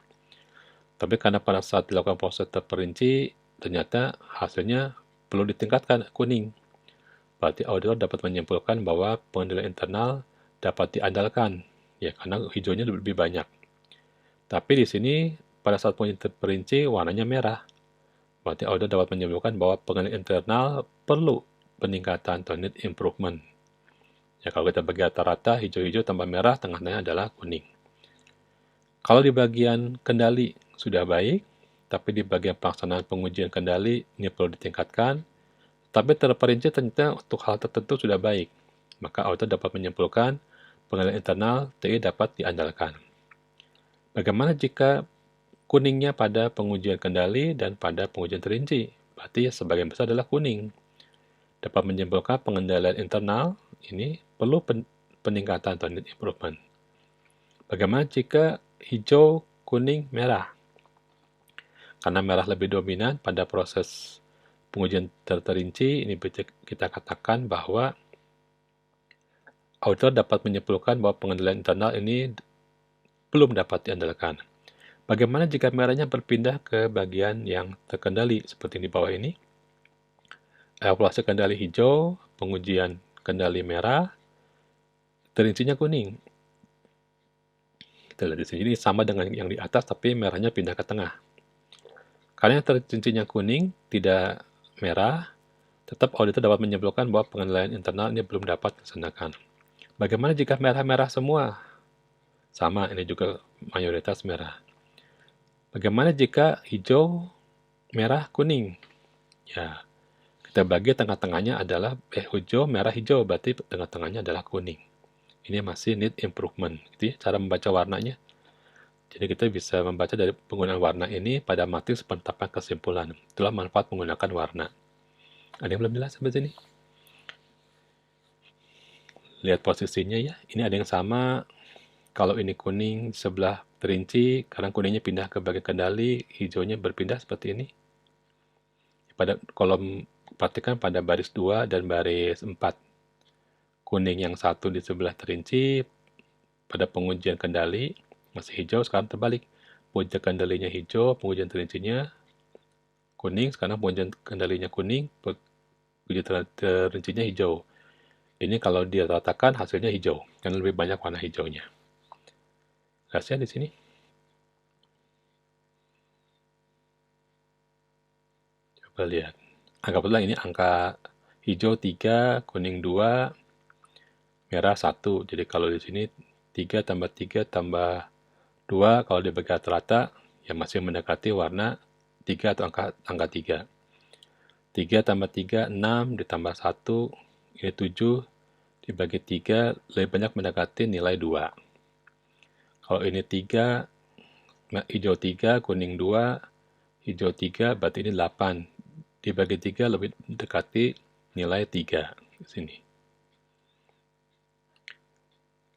Tapi karena pada saat dilakukan proses terperinci, ternyata hasilnya perlu ditingkatkan kuning. Berarti auditor dapat menyimpulkan bahwa pengendalian internal dapat diandalkan, ya karena hijaunya lebih banyak. Tapi di sini pada saat pengujian terperinci warnanya merah. Berarti auditor dapat menyimpulkan bahwa pengendalian internal perlu peningkatan atau need improvement. Ya, kalau kita bagi rata-rata, hijau-hijau tambah merah, tengah-tengahnya adalah kuning. Kalau di bagian kendali sudah baik, tapi di bagian pelaksanaan pengujian kendali ini perlu ditingkatkan, tapi terperinci ternyata untuk hal tertentu sudah baik, maka auditor dapat menyimpulkan pengendalian internal TI dapat diandalkan. Bagaimana jika kuningnya pada pengujian kendali dan pada pengujian terinci? Berarti sebagian besar adalah kuning. Dapat menyimpulkan pengendalian internal ini perlu peningkatan atau need improvement. Bagaimana jika hijau, kuning, merah? Karena merah lebih dominan pada proses pengujian terperinci, ini kita katakan bahwa auditor dapat menyimpulkan bahwa pengendalian internal ini belum dapat diandalkan. Bagaimana jika merahnya berpindah ke bagian yang terkendali, seperti di bawah ini? Evaluasi kendali hijau, pengujian kendali merah, terincinya kuning. Kita lihat di sini sama dengan yang di atas, tapi merahnya pindah ke tengah. Karena yang terincinya kuning, tidak merah, tetap auditor dapat menyimpulkan bahwa pengendalian internal ini belum dapat dilaksanakan. Bagaimana jika merah-merah semua? Sama, ini juga mayoritas merah. Bagaimana jika hijau, merah, kuning? Ya, kita bagi tengah-tengahnya adalah hijau, merah, hijau, berarti tengah-tengahnya adalah kuning. Ini masih need improvement, gitu ya, cara membaca warnanya. Jadi kita bisa membaca dari penggunaan warna ini pada matriks penetapan kesimpulan. Itulah manfaat menggunakan warna. Ada yang belum jelas sampai sini? Lihat posisinya ya, ini ada yang sama. Kalau ini kuning sebelah terinci, sekarang kuningnya pindah ke bagian kendali, hijaunya berpindah seperti ini. Pada kolom, perhatikan pada baris 2 dan baris 4. Kuning yang satu di sebelah terinci, pada pengujian kendali, masih hijau, sekarang terbalik. Pengujian kendalinya hijau, pengujian terincinya kuning, sekarang pengujian kendalinya kuning, pengujian terincinya hijau. Ini kalau diratakan hasilnya hijau, karena lebih banyak warna hijaunya. Jelasnya di sini. Coba lihat. Anggaplah ini angka hijau 3, kuning 2, merah 1. Jadi kalau di sini 3 tambah 3 tambah 2, kalau dibagi rata-rata, ya masih mendekati warna 3 atau angka 3. 3 tambah 3, 6, ditambah 1, ini 7, dibagi 3, lebih banyak mendekati nilai 2. Kalau ini 3, hijau 3, kuning 2, hijau 3, berarti ini 8. Dibagi 3 lebih mendekati nilai 3 di sini.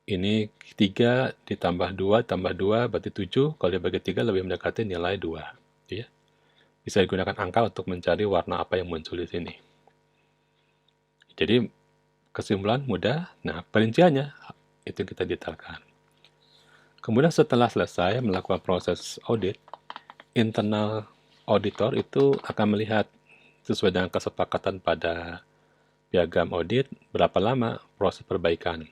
Ini 3 ditambah 2 tambah 2 berarti 7, kalau dibagi 3 lebih mendekati nilai 2. Ya. Bisa digunakan angka untuk mencari warna apa yang muncul di sini. Jadi kesimpulan mudah, nah perinciannya itu kita detailkan. Kemudian setelah selesai melakukan proses audit, internal auditor itu akan melihat sesuai dengan kesepakatan pada piagam audit berapa lama proses perbaikan.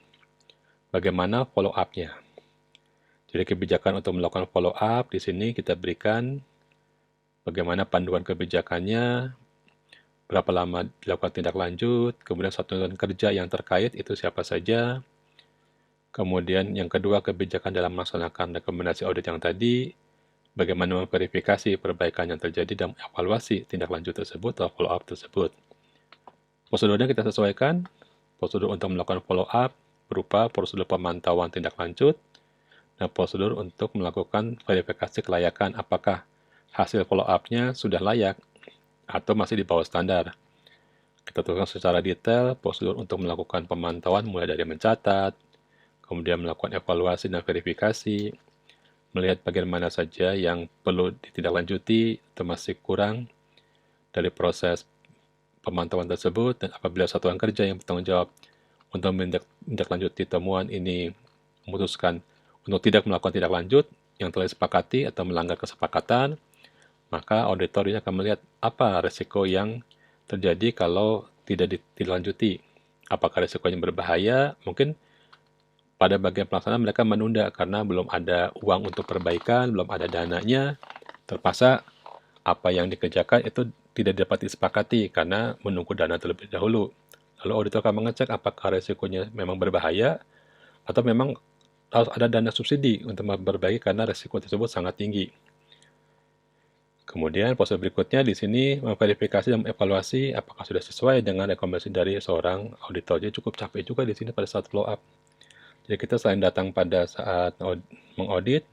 Bagaimana follow up-nya. Jadi kebijakan untuk melakukan follow up di sini kita berikan bagaimana panduan kebijakannya, berapa lama dilakukan tindak lanjut, kemudian satuan kerja yang terkait itu siapa saja. Kemudian yang kedua, kebijakan dalam melaksanakan rekomendasi audit yang tadi, bagaimana memverifikasi perbaikan yang terjadi dan evaluasi tindak lanjut tersebut atau follow up tersebut. Prosedurnya kita sesuaikan, prosedur untuk melakukan follow up berupa prosedur pemantauan tindak lanjut, dan prosedur untuk melakukan verifikasi kelayakan apakah hasil follow up-nya sudah layak atau masih di bawah standar. Kita tuliskan secara detail prosedur untuk melakukan pemantauan mulai dari mencatat, kemudian melakukan evaluasi dan verifikasi, melihat bagian mana saja yang perlu ditindaklanjuti atau masih kurang dari proses pemantauan tersebut, dan apabila satuan kerja yang bertanggung jawab untuk menindaklanjuti temuan ini memutuskan untuk tidak melakukan tindak lanjut yang telah disepakati atau melanggar kesepakatan, maka auditor ini akan melihat apa risiko yang terjadi kalau tidak ditindaklanjuti. Apakah risiko yang berbahaya? Mungkin pada bagian pelaksanaan mereka menunda karena belum ada uang untuk perbaikan, belum ada dananya, terpaksa apa yang dikerjakan itu tidak dapat disepakati karena menunggu dana terlebih dahulu. Lalu auditor akan mengecek apakah resikonya memang berbahaya atau memang harus ada dana subsidi untuk memperbaiki karena resiko tersebut sangat tinggi. Kemudian proses berikutnya di sini memverifikasi dan evaluasi apakah sudah sesuai dengan rekomendasi dari seorang auditor. Jadi cukup capek juga di sini pada saat follow up. Jadi kita selain datang pada saat mengaudit,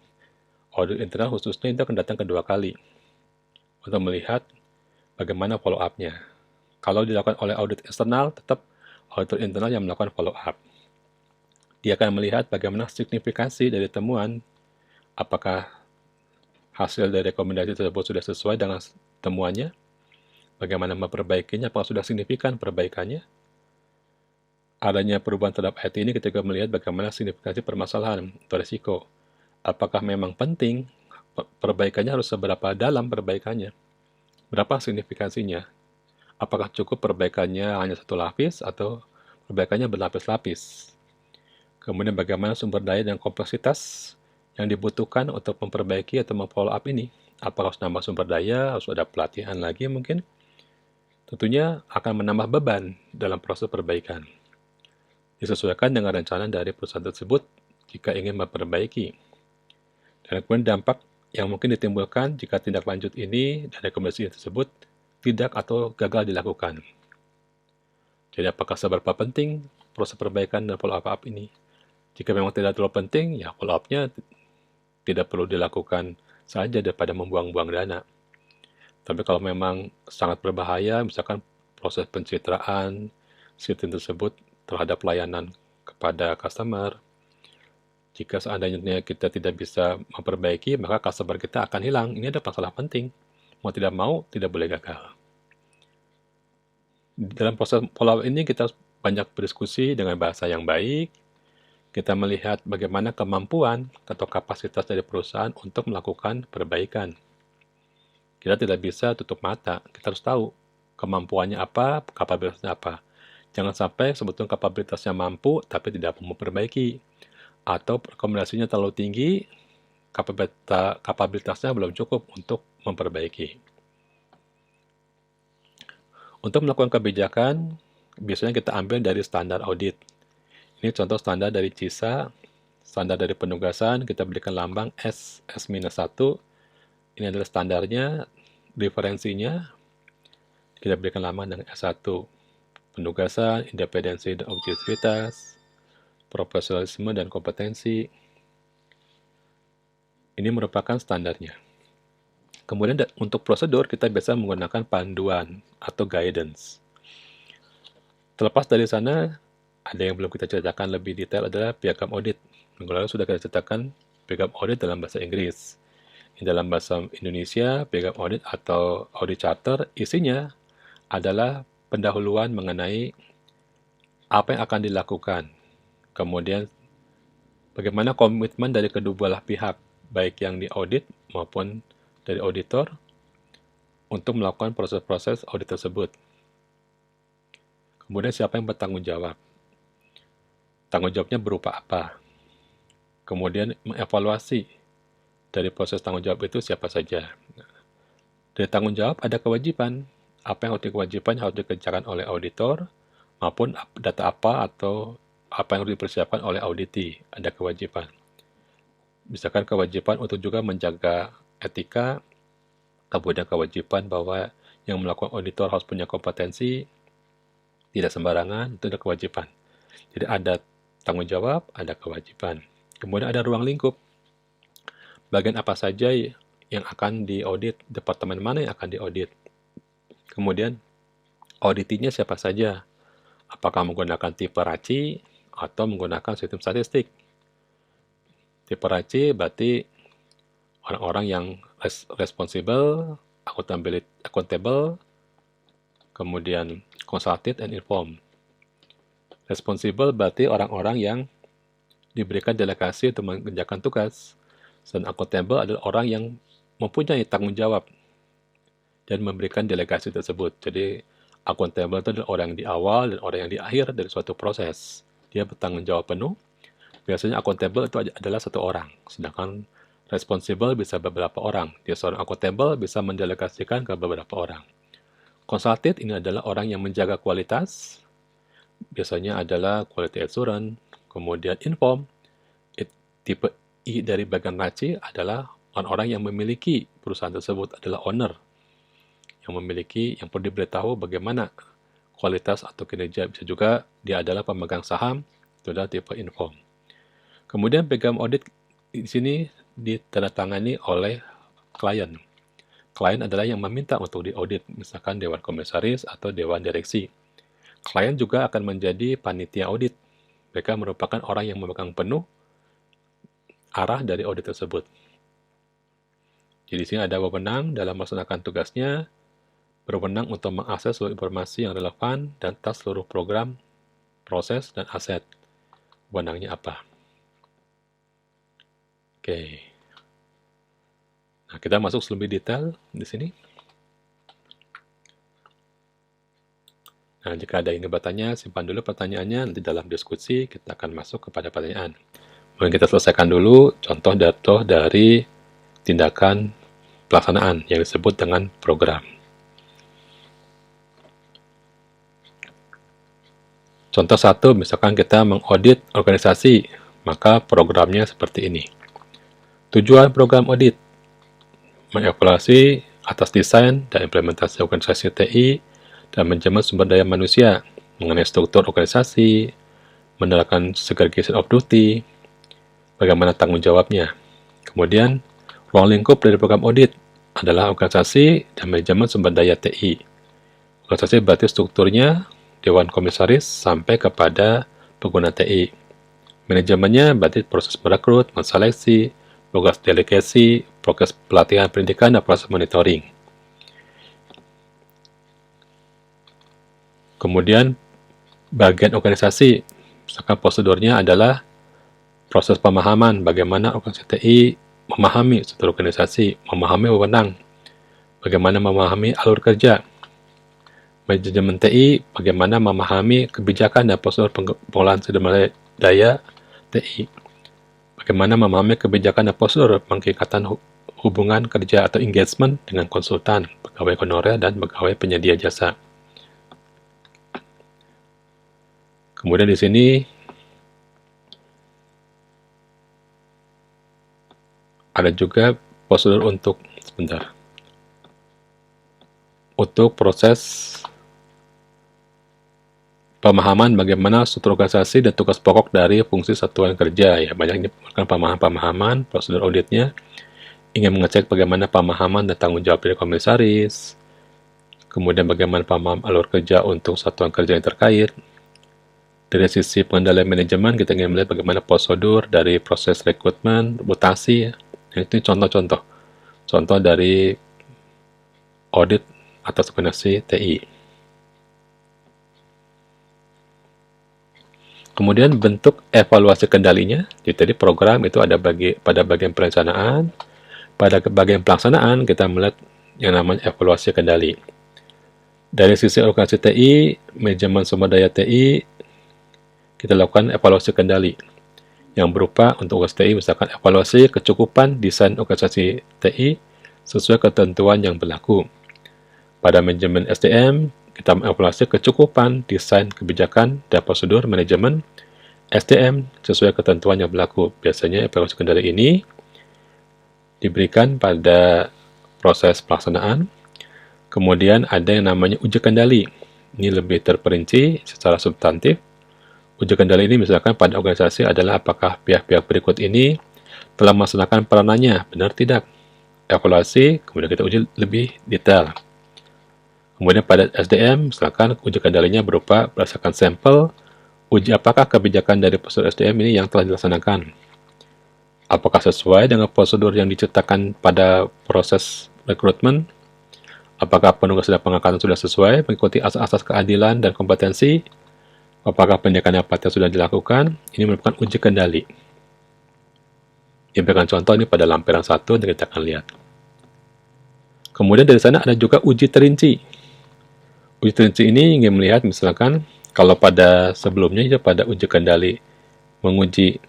audit internal khususnya itu akan datang kedua kali untuk melihat bagaimana follow up-nya. Kalau dilakukan oleh audit eksternal, tetap auditor internal yang melakukan follow up. Dia akan melihat bagaimana signifikansi dari temuan, apakah hasil dari rekomendasi tersebut sudah sesuai dengan temuannya, bagaimana memperbaikinya, apakah sudah signifikan perbaikannya. Adanya perubahan terhadap IT ini ketika melihat bagaimana signifikansi permasalahan atau risiko. Apakah memang penting, perbaikannya harus seberapa dalam perbaikannya, berapa signifikansinya, apakah cukup perbaikannya hanya satu lapis atau perbaikannya berlapis-lapis. Kemudian bagaimana sumber daya dan kompleksitas yang dibutuhkan untuk memperbaiki atau memfollow up ini. Apakah harus nambah sumber daya, harus ada pelatihan lagi mungkin. Tentunya akan menambah beban dalam proses perbaikan. Disesuaikan dengan rencana dari perusahaan tersebut jika ingin memperbaiki. Dan kemudian dampak yang mungkin ditimbulkan jika tindak lanjut ini dan rekomendasi tersebut tidak atau gagal dilakukan. Jadi apakah seberapa penting proses perbaikan dan follow up ini? Jika memang tidak terlalu penting, ya follow up-nya tidak perlu dilakukan saja daripada membuang-buang dana. Tapi kalau memang sangat berbahaya, misalkan proses pencitraan sistem tersebut terhadap layanan kepada customer, jika seandainya kita tidak bisa memperbaiki, maka customer kita akan hilang. Ini ada masalah penting. Mau tidak mau, tidak boleh gagal. Dalam proses follow-up ini kita banyak berdiskusi dengan bahasa yang baik. Kita melihat bagaimana kemampuan atau kapasitas dari perusahaan untuk melakukan perbaikan. Kita tidak bisa tutup mata. Kita harus tahu kemampuannya apa, kapabilitasnya apa. Jangan sampai sebetulnya kapabilitasnya mampu, tapi tidak mau memperbaiki. Atau rekomendasinya terlalu tinggi, kapabilitasnya belum cukup untuk memperbaiki. Untuk melakukan kebijakan, biasanya kita ambil dari standar audit. Ini contoh standar dari CISA, standar dari penugasan, kita berikan lambang S, S-1. Ini adalah standarnya, referensinya, kita berikan lambang dengan S1. Penugasan, independensi dan objektivitas, profesionalisme dan kompetensi. Ini merupakan standarnya. Kemudian untuk prosedur, kita biasa menggunakan panduan atau guidance. Terlepas dari sana, ada yang belum kita ceritakan lebih detail adalah piagam audit. Minggu lalu sudah kita ceritakan piagam audit dalam bahasa Inggris. Dalam bahasa Indonesia, piagam audit atau audit charter isinya adalah pendahuluan mengenai apa yang akan dilakukan. Kemudian bagaimana komitmen dari kedua belah pihak, baik yang diaudit maupun dari auditor, untuk melakukan proses-proses audit tersebut. Kemudian siapa yang bertanggung jawab? Tanggung jawabnya berupa apa? Kemudian mengevaluasi dari proses tanggung jawab itu siapa saja. Dari tanggung jawab ada kewajiban. Apa yang harus dikerjakan oleh auditor, maupun data apa atau apa yang harus dipersiapkan oleh auditi. Ada kewajiban. Misalkan kewajiban untuk juga menjaga etika, kemudian kewajiban bahwa yang melakukan auditor harus punya kompetensi, tidak sembarangan, itu ada kewajiban. Jadi ada tanggung jawab, ada kewajiban. Kemudian ada ruang lingkup. Bagian apa saja yang akan diaudit, departemen mana yang akan diaudit. Kemudian auditinya siapa saja. Apakah menggunakan tipe RACI atau menggunakan sistem statistik. Tipe RACI berarti orang-orang yang responsible, accountable, kemudian consulted and informed. Responsible berarti orang-orang yang diberikan delegasi untuk mengerjakan tugas. Dan accountable adalah orang yang mempunyai tanggung jawab dan memberikan delegasi tersebut. Jadi accountable itu adalah orang yang di awal dan orang yang di akhir dari suatu proses. Dia bertanggung jawab penuh Biasanya akuntabel itu adalah satu orang, sedangkan responsible bisa beberapa orang. Dia seorang akuntabel bisa mendelegasikan ke beberapa orang. Consulted ini adalah orang yang menjaga kualitas, biasanya adalah quality assurance. Kemudian inform, tipe I dari bagian RACI adalah orang-orang yang memiliki perusahaan tersebut, adalah owner, yang perlu diberitahu bagaimana kualitas atau kinerja. Bisa juga dia adalah pemegang saham, itu adalah tipe inform. Kemudian program audit di sini ditandatangani oleh klien. Klien adalah yang meminta untuk diaudit, misalkan Dewan Komisaris atau Dewan Direksi. Klien juga akan menjadi panitia audit. Mereka merupakan orang yang memegang penuh arah dari audit tersebut. Jadi di sini ada wewenang dalam melaksanakan tugasnya, berwenang untuk mengakses seluruh informasi yang relevan dan atas seluruh program, proses, dan aset. Wewenangnya apa? Oke. Nah, kita masuk lebih detail di sini. Nah, jika ada yang bertanya, simpan dulu pertanyaannya. Nanti dalam diskusi kita akan masuk kepada pertanyaan. Mungkin kita selesaikan dulu contoh dari tindakan pelaksanaan yang disebut dengan program. Contoh 1, misalkan kita mengaudit organisasi, maka programnya seperti ini. Tujuan program audit, mengevaluasi atas desain dan implementasi organisasi TI dan manajemen sumber daya manusia mengenai struktur organisasi, menerapkan segregation of duty, bagaimana tanggung jawabnya. Kemudian, ruang lingkup dari program audit adalah organisasi dan manajemen sumber daya TI. Organisasi berarti strukturnya Dewan Komisaris sampai kepada pengguna TI. Manajemennya berarti proses merekrut, menseleksi, progres delegasi, progres pelatihan pendidikan, dan proses monitoring. Kemudian, bagian organisasi, misalkan prosedurnya adalah proses pemahaman bagaimana organisasi TI memahami struktur organisasi, memahami wewenang, bagaimana memahami alur kerja. Manajemen TI bagaimana memahami kebijakan dan prosedur pengelolaan sumber daya TI. Bagaimana memahami kebijakan dan prosedur pengikatan hubungan kerja atau engagement dengan konsultan, pegawai honorer, dan pegawai penyedia jasa. Kemudian di sini ada juga prosedur untuk proses pemahaman bagaimana struktur organisasi dan tugas pokok dari fungsi satuan kerja. Ya, banyak merupakan pemahaman prosedur auditnya, ingin mengecek bagaimana pemahaman dan tanggung jawab dari komisaris, kemudian bagaimana pemahaman alur kerja untuk satuan kerja yang terkait. Dari sisi pengendalian manajemen, kita ingin melihat bagaimana prosedur dari proses rekrutmen, mutasi. Nah, itu contoh dari audit atas organisasi TI. Kemudian bentuk evaluasi kendalinya. Jadi tadi program itu ada pada bagian perencanaan. Pada bagian pelaksanaan kita melihat yang namanya evaluasi kendali. Dari sisi organisasi TI, manajemen sumber daya TI, kita lakukan evaluasi kendali yang berupa untuk organisasi TI misalkan evaluasi kecukupan desain organisasi TI sesuai ketentuan yang berlaku. Pada manajemen SDM, kita mengevaluasi kecukupan desain kebijakan dan prosedur manajemen SDM sesuai ketentuan yang berlaku. Biasanya evaluasi kendali ini diberikan pada proses pelaksanaan. Kemudian ada yang namanya uji kendali. Ini lebih terperinci secara substantif. Uji kendali ini misalkan pada organisasi adalah apakah pihak-pihak berikut ini telah melaksanakan peranannya, benar tidak? Evaluasi, kemudian kita uji lebih detail. Kemudian pada SDM, misalkan uji kendalinya berupa berdasarkan sampel, uji apakah kebijakan dari prosedur SDM ini yang telah dilaksanakan. Apakah sesuai dengan prosedur yang diciptakan pada proses rekrutmen? Apakah penugas dan pengangkatan sudah sesuai mengikuti asas-asas keadilan dan kompetensi? Apakah pendidikan yang patut sudah dilakukan? Ini merupakan uji kendali. Diberikan contoh ini pada lampiran 1 dan kita akan lihat. Kemudian dari sana ada juga uji terinci. Uji terinci ini ingin melihat misalkan kalau pada sebelumnya pada uji kendali menguji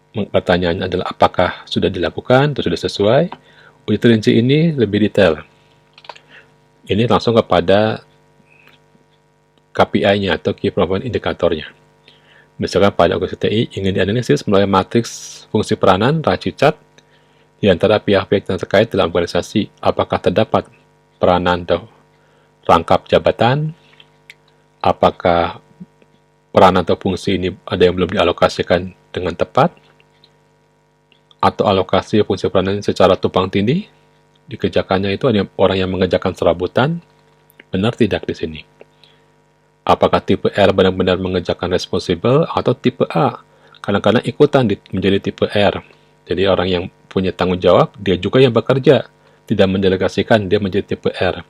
Pertanyaannya adalah apakah sudah dilakukan atau sudah sesuai. Uji terinci ini lebih detail. Ini langsung kepada KPI-nya atau Key Performance Indicator-nya. Misalkan pada organisasi TI ingin dianalisis melalui matriks fungsi peranan Raci-Chat di antara pihak-pihak yang terkait dalam organisasi. Apakah terdapat peranan atau rangkap jabatan? Apakah peranan atau fungsi ini ada yang belum dialokasikan dengan tepat? Atau alokasi fungsi peranan secara tumpang tindih? Dikerjakannya itu ada orang yang mengerjakan serabutan? Benar tidak di sini? Apakah tipe R benar-benar mengerjakan responsible atau tipe A? Kadang-kadang ikutan menjadi tipe R. Jadi orang yang punya tanggung jawab, dia juga yang bekerja. Tidak mendelegasikan, dia menjadi tipe R.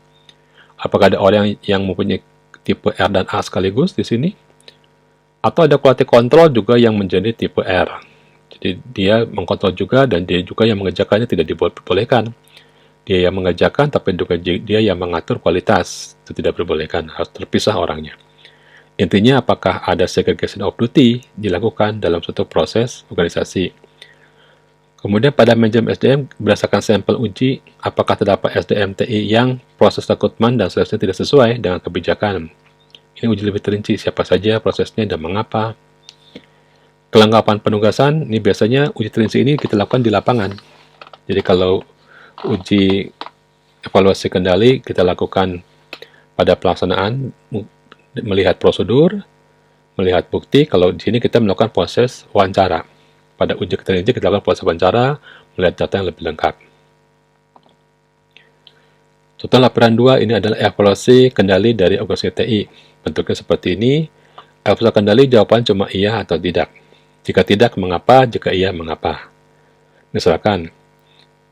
Apakah ada orang yang mempunyai tipe R dan A sekaligus di sini? Atau ada quality control juga yang menjadi tipe R. Jadi dia mengkontrol juga dan dia juga yang mengerjakannya tidak diperbolehkan. Dia yang mengerjakan tapi juga dia yang mengatur kualitas. Itu tidak diperbolehkan, harus terpisah orangnya. Intinya apakah ada segregation of duty dilakukan dalam suatu proses organisasi. Kemudian pada manajemen SDM berdasarkan sampel uji, apakah terdapat SDM TI yang proses rekrutmen dan seleksinya tidak sesuai dengan kebijakan. Ini uji lebih terinci siapa saja prosesnya dan mengapa. Kelengkapan penugasan, ini biasanya uji terinci ini kita lakukan di lapangan. Jadi kalau uji evaluasi kendali kita lakukan pada pelaksanaan, melihat prosedur, melihat bukti. Kalau di sini kita melakukan proses wawancara. Pada uji terinci kita lakukan proses wawancara, melihat data yang lebih lengkap. Contoh laporan 2 ini adalah evaluasi kendali dari organisasi TI. Bentuknya seperti ini. Evaluasi kendali jawaban cuma iya atau tidak. Jika tidak, mengapa? Jika iya, mengapa? Misalkan,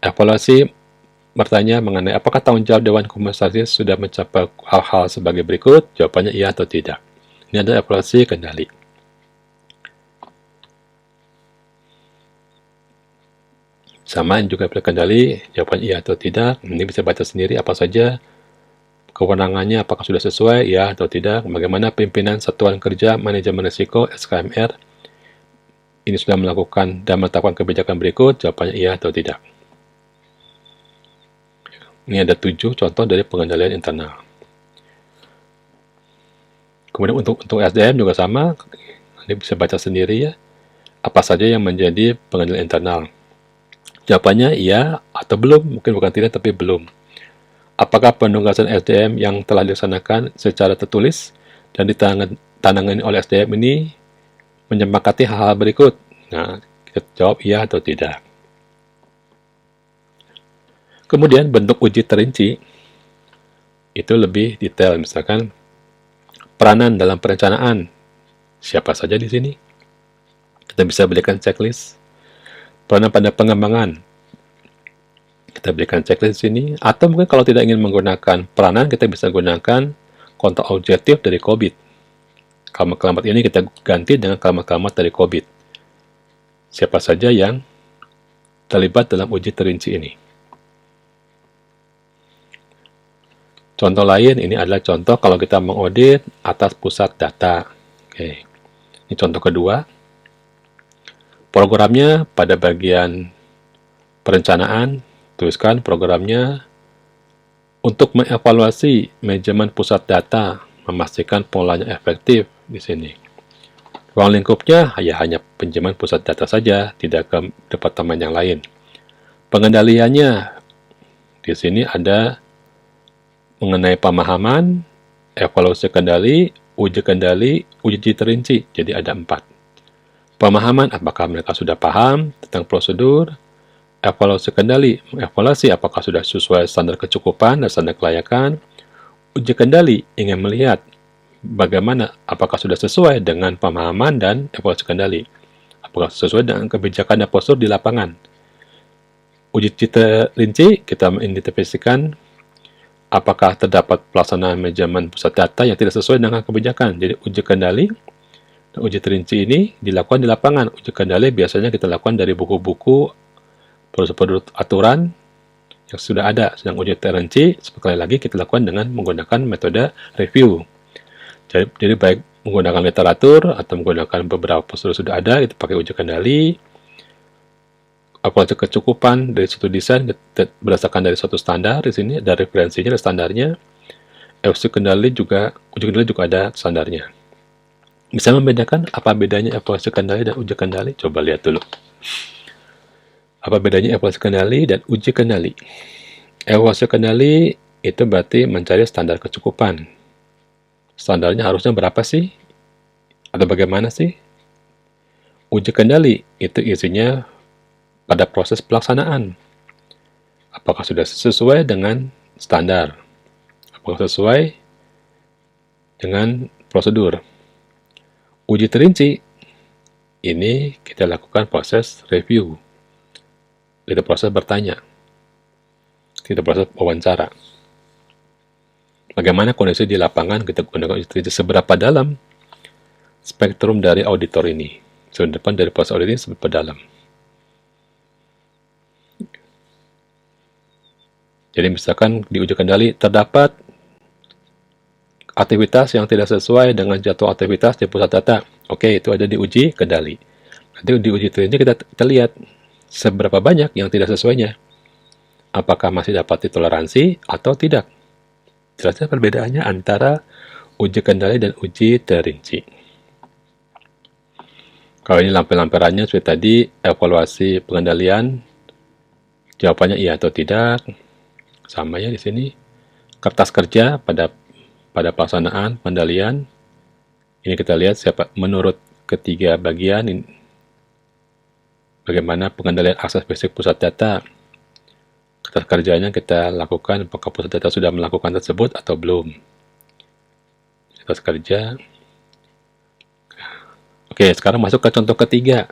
evaluasi bertanya mengenai apakah tanggung jawab Dewan Komisaris sudah mencapai hal-hal sebagai berikut, jawabannya iya atau tidak. Ini adalah evaluasi kendali. Sama juga evaluasi kendali, jawabannya iya atau tidak. Ini bisa baca sendiri apa saja kewenangannya, apakah sudah sesuai, iya atau tidak. Bagaimana pimpinan Satuan Kerja Manajemen Risiko SKMR ini sudah melakukan dan menetapkan kebijakan berikut, jawabannya iya atau tidak. Ini ada 7 contoh dari pengendalian internal. Kemudian untuk SDM juga sama, ini bisa baca sendiri ya, apa saja yang menjadi pengendalian internal. Jawabannya iya atau belum, mungkin bukan tidak tapi belum. Apakah penugasan SDM yang telah dilaksanakan secara tertulis dan ditangani oleh SDM ini menyepakati hal-hal berikut? Nah, kita jawab iya atau tidak. Kemudian bentuk uji terinci itu lebih detail, misalkan peranan dalam perencanaan. Siapa saja di sini? Kita bisa berikan checklist. Peranan pada pengembangan. Kita berikan checklist di sini. Atau mungkin kalau tidak ingin menggunakan peranan, kita bisa gunakan kontak objektif dari COBIT. Kalimat-kalimat ini kita ganti dengan kalimat-kalimat dari COBIT. Siapa saja yang terlibat dalam uji terinci ini. Contoh lain, ini adalah contoh kalau kita mengaudit atas pusat data. Oke. Ini contoh kedua. Programnya pada bagian perencanaan, tuliskan programnya untuk mengevaluasi manajemen pusat data, memastikan polanya efektif di sini. Ruang lingkupnya ya hanya pinjaman pusat data saja, tidak ke departemen yang lain. Pengendaliannya di sini ada mengenai pemahaman, evaluasi kendali, uji terinci, jadi ada 4. Pemahaman, apakah mereka sudah paham tentang prosedur, evaluasi kendali, mengevaluasi apakah sudah sesuai standar kecukupan dan standar kelayakan, uji kendali, ingin melihat bagaimana, apakah sudah sesuai dengan pemahaman dan evaluasi kendali, apakah sesuai dengan kebijakan dan prosedur di lapangan. Uji terinci, kita mengidentifikasikan apakah terdapat pelaksanaan manajemen pusat data yang tidak sesuai dengan kebijakan. Jadi uji kendali dan uji terinci ini dilakukan di lapangan. Uji kendali biasanya kita lakukan dari buku-buku prosedur aturan yang sudah ada. Sedang uji terinci, sekali lagi kita lakukan dengan menggunakan metode review. Jadi baik menggunakan literatur atau menggunakan beberapa prosedur sudah ada, itu pakai uji kendali. evaluasi kecukupan dari suatu desain berdasarkan dari suatu standar. Di sini ada referensinya, ada standarnya. Uji kendali juga ada standarnya. Bisa membedakan apa bedanya evaluasi kendali dan uji kendali? Coba lihat dulu. Apa bedanya evaluasi kendali dan uji kendali? Evaluasi kendali itu berarti mencari standar kecukupan. Standarnya harusnya berapa sih? Atau bagaimana sih? Uji kendali itu isinya pada proses pelaksanaan. Apakah sudah sesuai dengan standar? Apakah sesuai dengan prosedur? Uji terinci, ini kita lakukan proses review. Kita proses bertanya. Kita proses wawancara. Bagaimana kondisi di lapangan, kita gunakan uji terinci seberapa dalam spektrum dari auditor ini. Depan dari proses audit ini seberapa dalam. Jadi misalkan di uji kendali terdapat aktivitas yang tidak sesuai dengan jadwal aktivitas di pusat data. Oke, itu ada di uji kendali. Nanti di uji terinci kita lihat seberapa banyak yang tidak sesuainya. Apakah masih dapat ditoleransi atau tidak. Jelasnya perbedaannya antara uji kendali dan uji terinci. Kalau ini lampiran-lampirannya seperti tadi, evaluasi pengendalian, jawabannya iya atau tidak. Sama ya di sini. Kertas kerja pada pelaksanaan pengendalian. Ini kita lihat siapa menurut ketiga bagian ini, bagaimana pengendalian akses basic pusat data. Kertas kerjanya kita lakukan, apakah pusat data sudah melakukan tersebut atau belum. Kertas kerja. Oke, sekarang masuk ke contoh ketiga.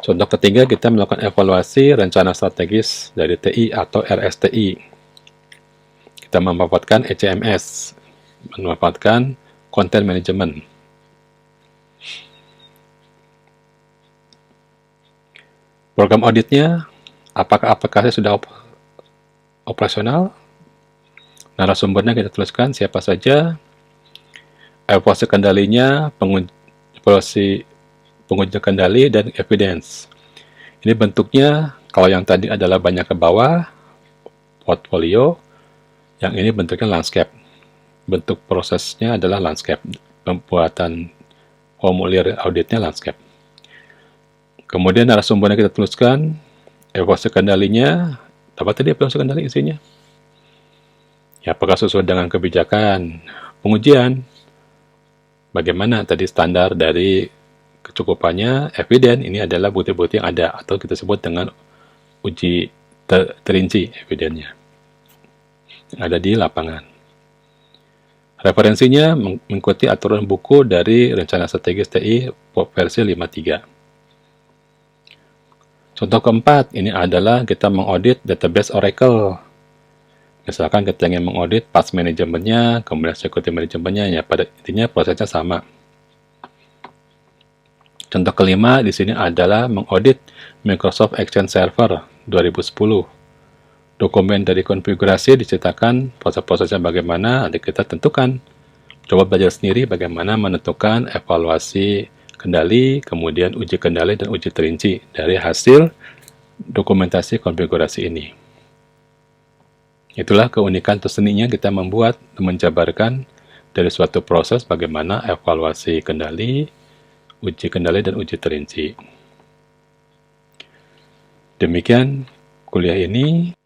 Contoh ketiga, kita melakukan evaluasi rencana strategis dari TI atau RSTI. Kita memanfaatkan ECMS, memanfaatkan content management. Program auditnya, apakah aplikasi sudah operasional? Narasumbernya kita tuliskan siapa saja. Evaluasi kendalinya, evaluasi penguji kendali, dan evidence. Ini bentuknya, kalau yang tadi adalah banyak ke bawah, portfolio, yang ini bentuknya landscape. Bentuk prosesnya adalah landscape. Pembuatan formulir auditnya landscape. Kemudian narasumbernya kita tuliskan, evaluasi kendalinya, apa tadi evaluasi kendali isinya? Ya, apakah sesuai dengan kebijakan? Pengujian, bagaimana tadi standar dari kecukupannya? Eviden, ini adalah bukti-bukti yang ada, atau kita sebut dengan uji terinci evidennya, yang ada di lapangan. Referensinya mengikuti aturan buku dari Rencana Strategis TI versi 53. Contoh keempat, ini adalah kita mengaudit database Oracle. Misalkan kita ingin mengaudit pas manajemennya, kemudian security manajemennya, ya pada intinya prosesnya sama. Contoh kelima di sini adalah mengaudit Microsoft Exchange Server 2010. Dokumen dari konfigurasi diceritakan proses-prosesnya bagaimana, nanti kita tentukan. Coba belajar sendiri bagaimana menentukan evaluasi kendali, kemudian uji kendali dan uji terinci dari hasil dokumentasi konfigurasi ini. Itulah keunikan terseninya kita membuat, menjabarkan dari suatu proses bagaimana evaluasi kendali, dan uji terinci. Demikian kuliah ini.